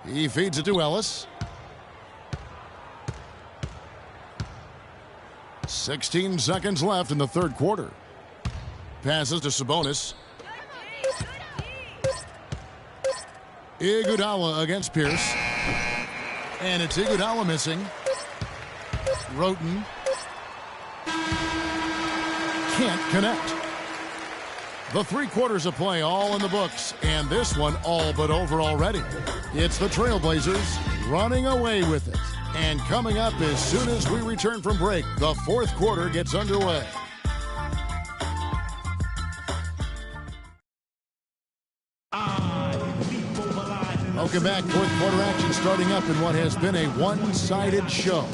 He feeds it to Ellis. 16 seconds left in the third quarter. Passes to Sabonis. Iguodala against Pierce. And it's Iguodala missing. Roten can't connect. The 3 quarters of play all in the books, and this one all but over already. It's the Trailblazers running away with it. And coming up as soon as we return from break, the 4th quarter gets underway. Welcome back. 4th quarter action starting up in what has been a one-sided show.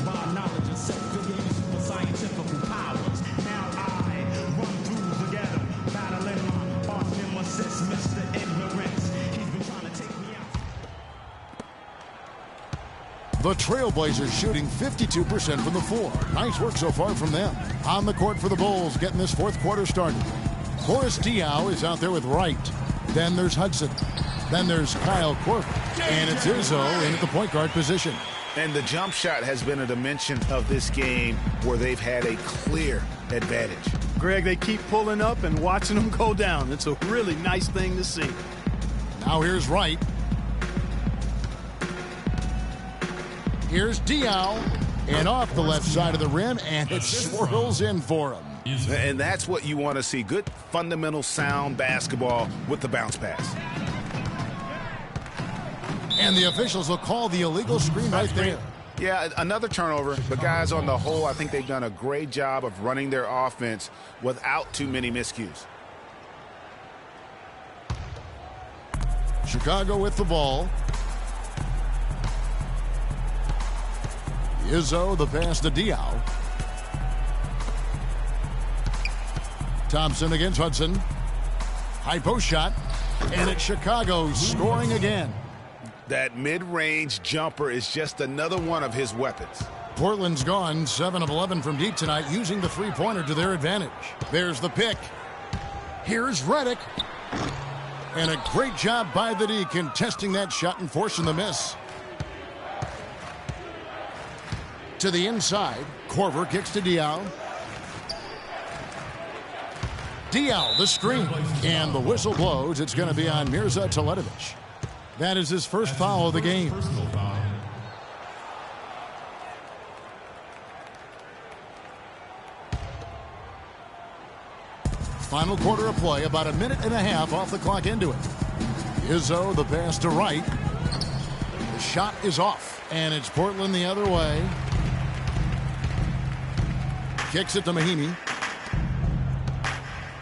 The Trailblazers shooting 52% from the floor. Nice work so far from them. On the court for the Bulls, getting this 4th quarter started. Boris Diaw is out there with Wright. Then there's Hudson. Then there's Kyle Korver. And it's Izzo in at the point guard position. And the jump shot has been a dimension of this game where they've had a clear advantage. Greg, they keep pulling up and watching them go down. It's a really nice thing to see. Now here's Wright. Here's Diaw. And off the left side of the rim, and it swirls in for him. And that's what you want to see. Good, fundamental, sound basketball with the bounce pass. And the officials will call the illegal screen right there. Yeah, another turnover. But guys, on the whole, I think they've done a great job of running their offense without too many miscues. Chicago with the ball. Izzo, the pass to Diaw. Thompson against Hudson. High post shot. And it's Chicago scoring again. That mid-range jumper is just another one of his weapons. Portland's gone 7 of 11 from deep tonight, using the three-pointer to their advantage. There's the pick. Here's Redick. And a great job by the D contesting that shot and forcing the miss. To the inside, Korver kicks to Diaw. Diaw, the screen, and the whistle blows. It's going to be on Mirza Teletovic. That is his first foul of the game. Final quarter of play, about a minute and a half off the clock into it. Izzo, the pass to Wright. The shot is off, and it's Portland the other way. Kicks it to Mahinmi.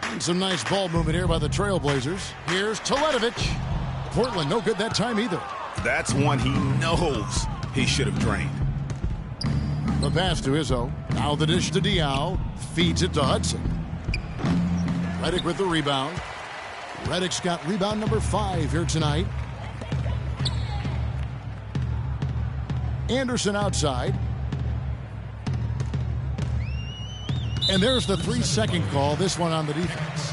And some nice ball movement here by the Trailblazers. Here's Teletovic. Portland no good that time either. That's one he knows he should have drained. The pass to Izzo. Now the dish to Diaw. Feeds it to Hudson. Redick with the rebound. Redick's got rebound number 5 here tonight. Anderson outside. And there's the 3-second call, this one on the defense.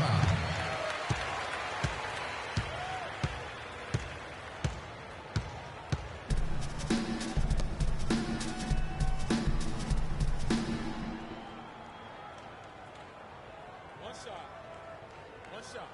One shot.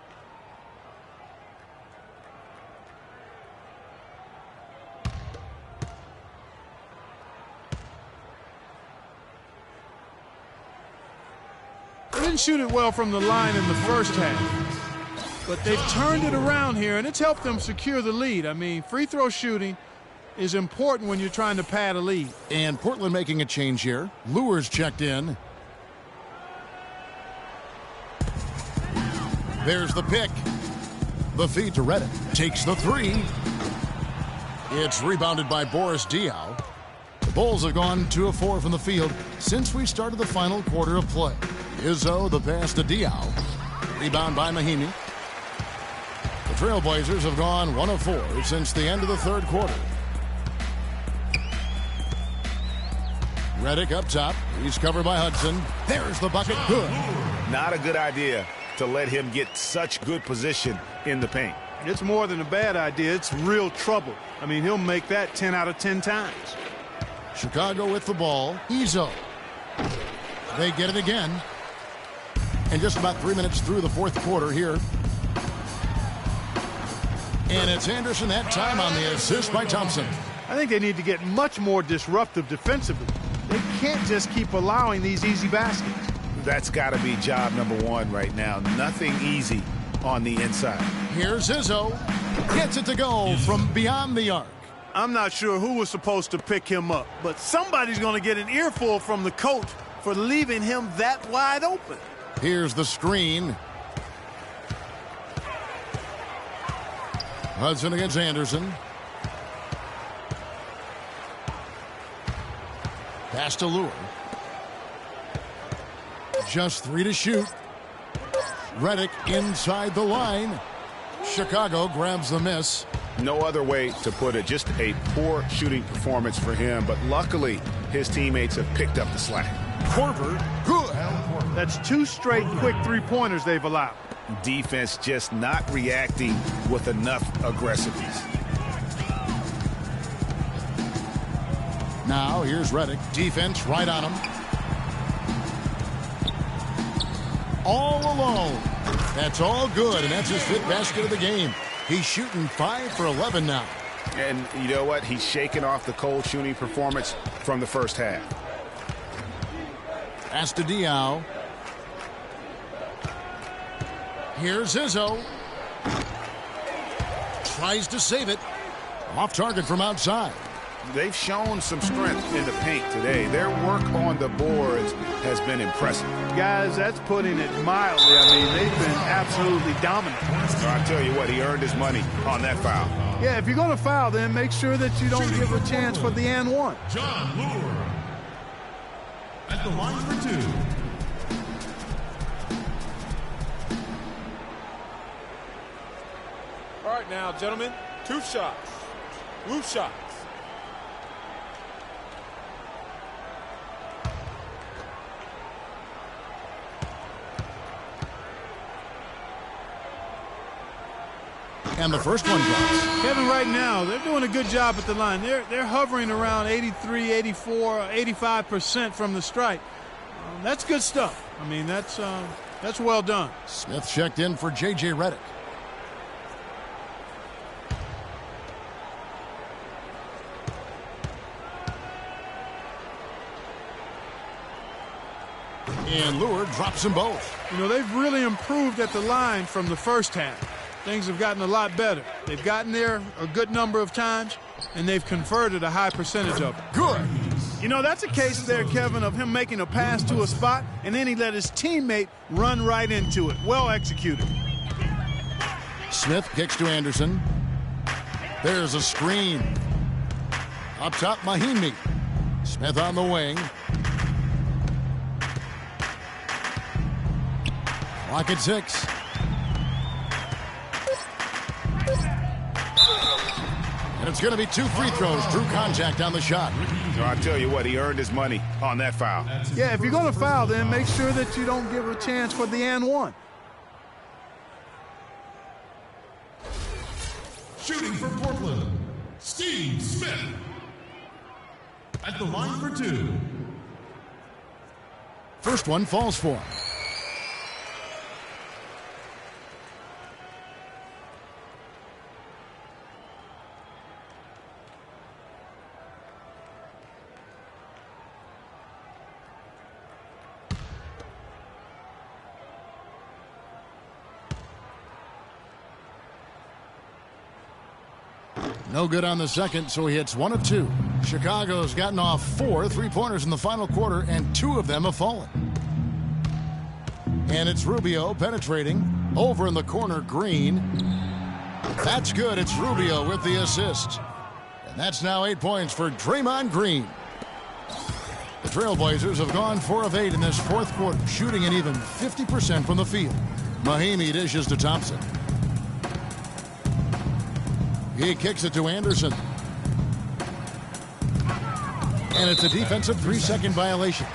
They didn't shoot it well from the line in the first half. But they've turned it around here, and it's helped them secure the lead. I mean, free throw shooting is important when you're trying to pad a lead. And Portland making a change here. Lures checked in. There's the pick. The feed to Redick. Takes the 3. It's rebounded by Boris Diaw. The Bulls have gone 2 of 4 from the field since we started the final quarter of play. Izzo, the pass to Diaw. Rebound by Mahinmi. The Trailblazers have gone 1 of 4 since the end of the third quarter. Redick up top. He's covered by Hudson. There's the bucket. Good. Not a good idea to let him get such good position in the paint. It's more than a bad idea. It's real trouble. I mean, he'll make that 10 out of 10 times. Chicago with the ball. Izzo. They get it again. And just about 3 minutes through the fourth quarter here. And it's Anderson that time on the assist by Thompson. I think they need to get much more disruptive defensively. They can't just keep allowing these easy baskets. That's got to be job number 1 right now. Nothing easy on the inside. Here's Izzo. Gets it to go from beyond the arc. I'm not sure who was supposed to pick him up, but somebody's going to get an earful from the coach for leaving him that wide open. Here's the screen. Hudson against Anderson. Pass to Lure. Just 3 to shoot. Redick inside the line. Chicago grabs the miss. No other way to put it. Just a poor shooting performance for him, but luckily his teammates have picked up the slack. Korver, good. That's 2 straight quick 3-pointers they've allowed. Defense just not reacting with enough aggressiveness. Now here's Redick. Defense right on him. All alone. That's all good, and that's his 5th basket of the game. He's shooting 5 for 11 now. And you know what? He's shaking off the cold shooting performance from the first half. Pass to Diaw. Here's Izzo. Tries to save it. Off target from outside. They've shown some strength in the paint today. Their work on the boards has been impressive. Guys, that's putting it mildly. I mean, they've been absolutely dominant. So I tell you what, he earned his money on that foul. Yeah, if you're going to foul, then make sure that you don't give a chance for the and one. Jon Leuer at the line for 2. All right, now, gentlemen, 2 shots. 2 shots. And the first one goes. Kevin, right now, they're doing a good job at the line. They're hovering around 83, 84, 85% from the strike. That's good stuff. I mean, that's well done. Smith checked in for J.J. Redick. And Leuer drops them both. You know, they've really improved at the line from the first half. Things have gotten a lot better. They've gotten there a good number of times, and they've converted a high percentage of it. Good. You know, that's a case there, Kevin, of him making a pass to a spot, and then he let his teammate run right into it. Well executed. Smith kicks to Anderson. There's a screen. Up top, Mahinmi. Smith on the wing. Clock at 6. And it's going to be 2 free throws. Drew contact on the shot. So I tell you what, he earned his money on that foul. Yeah, if you're going to foul, then make sure that you don't give a chance for the and one. Shooting for Portland, Steve Smith at the line for 2. First one falls for him. No good on the second, so he hits 1 of 2. Chicago's gotten off 4 3-pointers in the final quarter, and 2 of them have fallen. And it's Rubio penetrating. Over in the corner, Green. That's good. It's Rubio with the assist. And that's now 8 points for Draymond Green. The Trailblazers have gone 4 of 8 in this 4th quarter, shooting an even 50% from the field. Mahinmi dishes to Thompson. He kicks it to Anderson. And it's a defensive 3-second violation.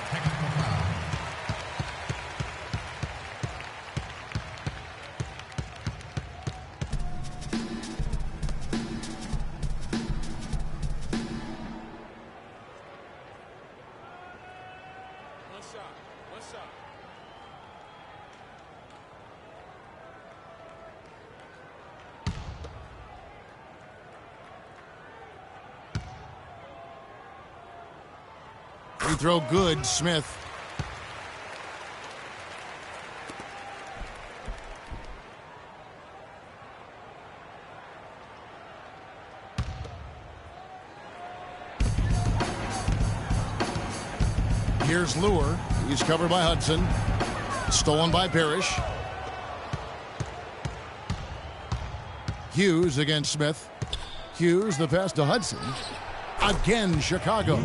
Free throw good, Smith. Here's Leuer. He's covered by Hudson. Stolen by Parrish. Hughes against Smith. Hughes, the pass to Hudson. Again, Chicago.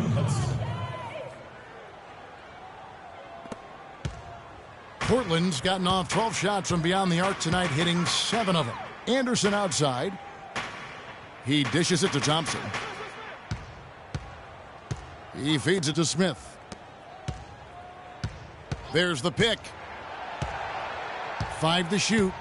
Portland's gotten off 12 shots from beyond the arc tonight, hitting 7 of them. Anderson outside. He dishes it to Thompson. He feeds it to Smith. There's the pick. 5 to shoot.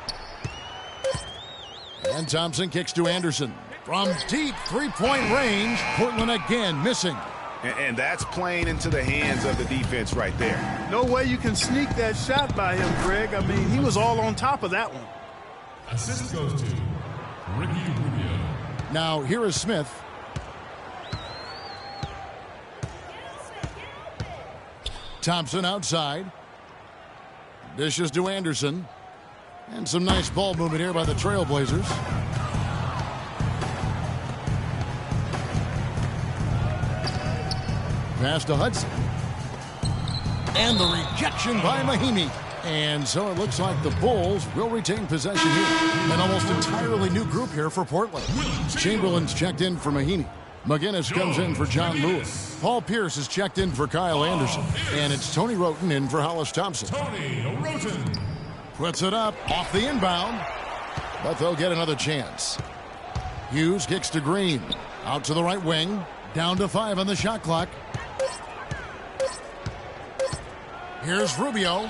And Thompson kicks to Anderson. From deep three-point range, Portland again missing. And that's playing into the hands of the defense right there. No way you can sneak that shot by him, Greg. I mean, he was all on top of that one. Assist goes to Ricky Rubio. Now, here is Smith. Thompson outside. Dishes to Anderson. And some nice ball movement here by the Trailblazers. Pass to Hudson. And the rejection by Mahinmi. And so it looks like the Bulls will retain possession here. An almost entirely new group here for Portland. Chamberlain's checked in for Mahinmi. McGinnis comes in for John Lewis. Paul Pierce is checked in for Kyle Anderson. And it's Tony Wroten in for Hollis Thompson. Tony Wroten puts it up off the inbound. But they'll get another chance. Hughes kicks to Green. Out to the right wing. Down to 5 on the shot clock. Here's Rubio.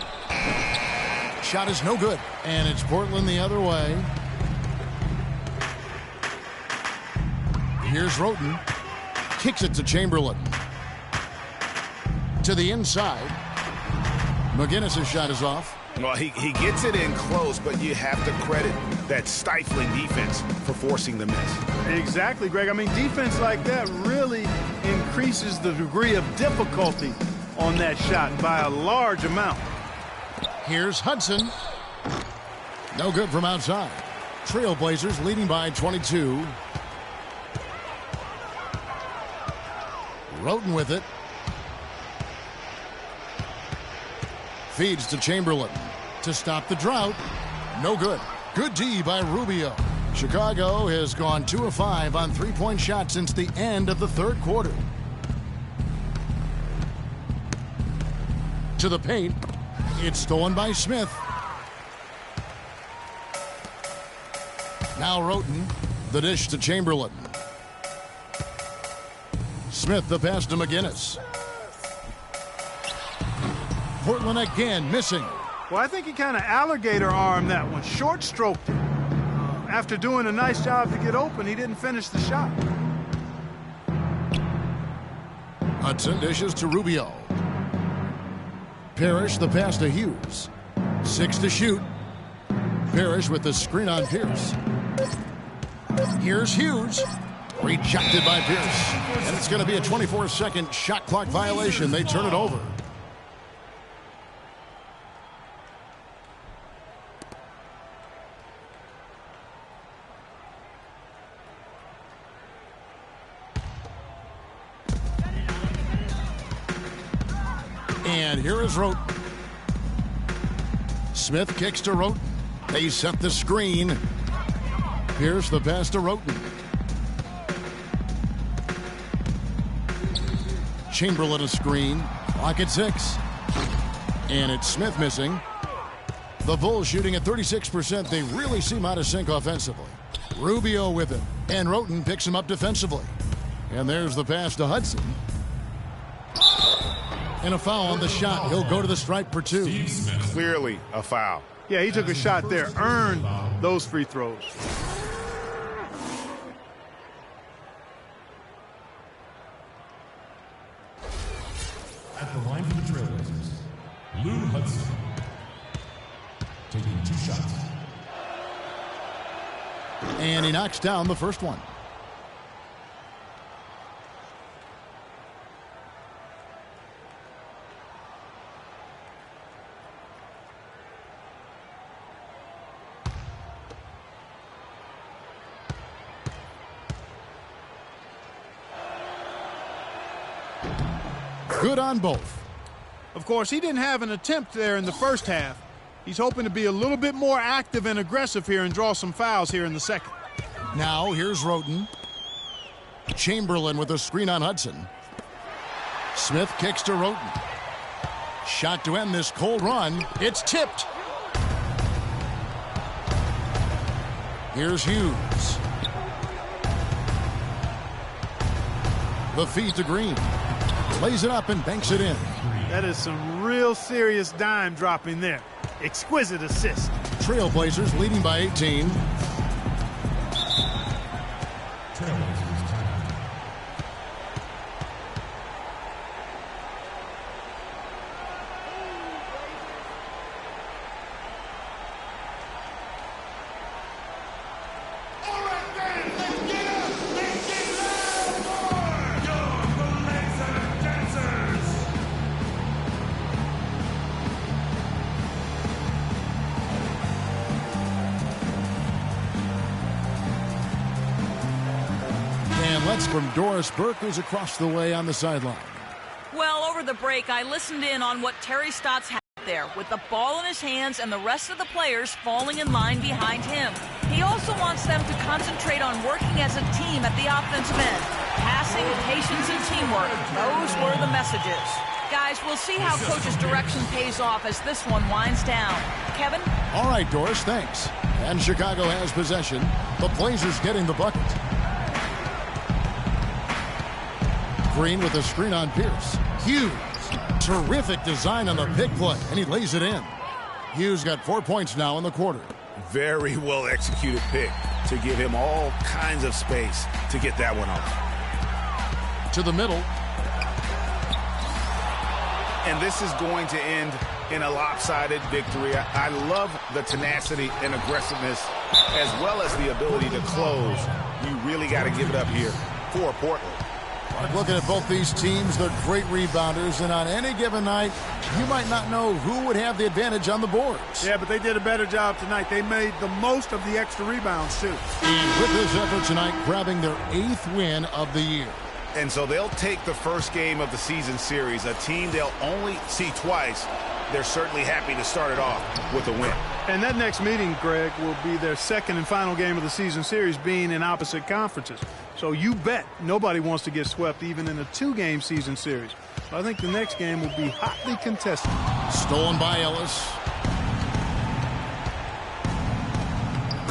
Shot is no good. And it's Portland the other way. Here's Wroten. Kicks it to Chamberlain. To the inside. McGinnis' shot is off. Well, he gets it in close, but you have to credit that stifling defense for forcing the miss. Exactly, Greg. I mean, defense like that really increases the degree of difficulty on that shot by a large amount. Here's Hudson. No good from outside. Trailblazers leading by 22. Wroten with it. Feeds to Chamberlain to stop the drought. No good. Good D by Rubio. Chicago has gone 2 of 5 on three-point shots since the end of the third quarter. To the paint. It's stolen by Smith. Now Wroten. The dish to Chamberlain. Smith the pass to McGinnis. Portland again missing. Well, I think he kind of alligator armed that one. Short stroked it. After doing a nice job to get open, he didn't finish the shot. Hudson dishes to Rubio. Parrish the pass to Hughes. 6 to shoot. Parrish with the screen on Pierce. Here's Hughes. Rejected by Pierce. And it's going to be a 24-second shot clock violation. They turn it over. And here is Wroten. Smith kicks to Wroten. They set the screen. Pierce the pass to Wroten. Chamberlain a screen. Clock at 6. And it's Smith missing. The Bulls shooting at 36%. They really seem out of sync offensively. Rubio with it. And Wroten picks him up defensively. And there's the pass to Hudson. And a foul on the shot. He'll go to the stripe for 2. Clearly a foul. Yeah, he took a shot there. Earned those free throws. At the line for the Trailblazers, Lou Hudson. Taking 2 shots. And he knocks down the first one. Good on both. Of course, he didn't have an attempt there in the first half. He's hoping to be a little bit more active and aggressive here and draw some fouls here in the second. Now here's Wroten. Chamberlain with a screen on Hudson. Smith kicks to Wroten. Shot to end this cold run. It's tipped. Here's Hughes. The feed to Green. Lays it up and banks it in. That is some real serious dime dropping there. Exquisite assist. Trailblazers leading by 18. From Doris Burke, who's across the way on the sideline. Well, over the break, I listened in on what Terry Stotts had there with the ball in his hands and the rest of the players falling in line behind him. He also wants them to concentrate on working as a team at the offensive end. Passing, patience, and teamwork. Those were the messages. Guys, we'll see how Coach's direction pays off as this one winds down. Kevin? All right, Doris, thanks. And Chicago has possession. The Blazers getting the bucket. Green with a screen on Pierce. Hughes. Terrific design on the pick play, and he lays it in. Hughes got 4 points now in the quarter. Very well executed pick to give him all kinds of space to get that one off. To the middle. And this is going to end in a lopsided victory. I love the tenacity and aggressiveness as well as the ability to close. You really got to give it up here for Portland. Looking at both these teams, they're great rebounders, and on any given night, you might not know who would have the advantage on the boards. Yeah, but they did a better job tonight. They made the most of the extra rebounds, too. And with this effort tonight, grabbing their 8th win of the year. And so they'll take the first game of the season series, a team they'll only see twice. They're certainly happy to start it off with a win. And that next meeting, Greg, will be their second and final game of the season series, being in opposite conferences. So you bet nobody wants to get swept even in a 2-game season series. I think the next game will be hotly contested. Stolen by Ellis.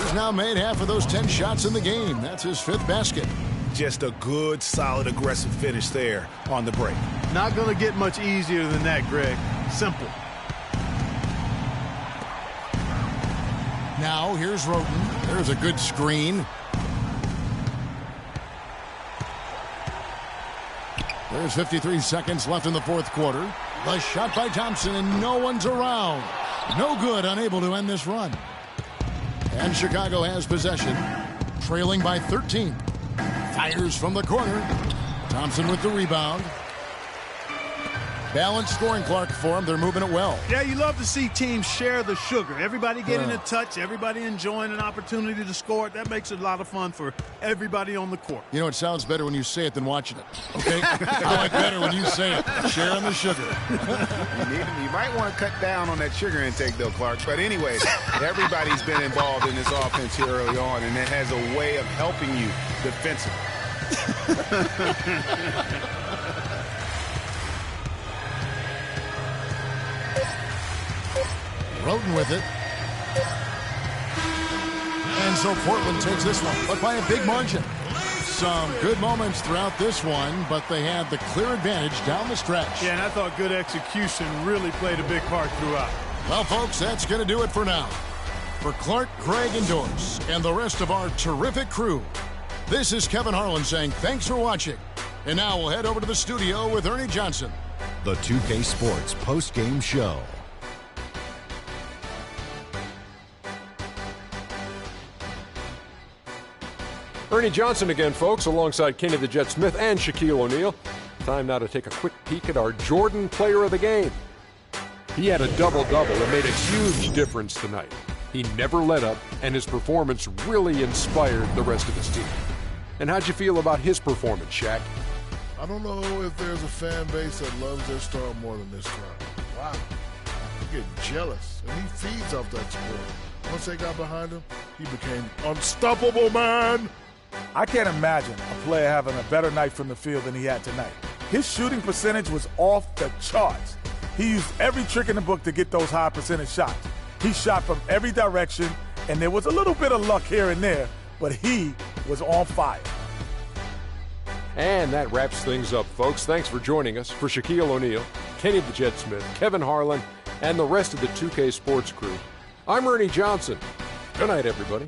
He's now made half of those 10 shots in the game. That's his 5th basket. Just a good, solid, aggressive finish there on the break. Not going to get much easier than that, Greg. Simple. Now here's Roten. There's a good screen. There's 53 seconds left in the 4th quarter. The shot by Thompson, and no one's around. No good, unable to end this run. And Chicago has possession, trailing by 13. Fires from the corner. Thompson with the rebound. Balanced scoring, Clark, for them. They're moving it well. Yeah, you love to see teams share the sugar. Everybody getting a touch, everybody enjoying an opportunity to score. That makes it a lot of fun for everybody on the court. You know, it sounds better when you say it than watching it. Okay? I like better when you say it. Sharing the sugar. You might want to cut down on that sugar intake, though, Clark. But anyway, everybody's been involved in this offense here early on, and it has a way of helping you defensively. Roten with it. And so Portland takes this one, but by a big margin. Some good moments throughout this one, but they had the clear advantage down the stretch. Yeah, and I thought good execution really played a big part throughout. Well, folks, that's going to do it for now. For Clark, Greg, and Doris, and the rest of our terrific crew, this is Kevin Harlan saying thanks for watching. And now we'll head over to the studio with Ernie Johnson. The 2K Sports post-game show. Ernie Johnson again, folks, alongside Kenny the Jet Smith and Shaquille O'Neal. Time now to take a quick peek at our Jordan player of the game. He had a double-double and made a huge difference tonight. He never let up, and his performance really inspired the rest of his team. And how'd you feel about his performance, Shaq? I don't know if there's a fan base that loves their star more than this crowd. Wow. You get jealous, and he feeds off that support. Once they got behind him, he became unstoppable, man. I can't imagine a player having a better night from the field than he had tonight. His shooting percentage was off the charts. He used every trick in the book to get those high percentage shots. He shot from every direction, and there was a little bit of luck here and there, but he was on fire. And that wraps things up, folks. Thanks for joining us. For Shaquille O'Neal, Kenny the Jet Smith, Kevin Harlan, and the rest of the 2K Sports crew, I'm Ernie Johnson. Good night, everybody.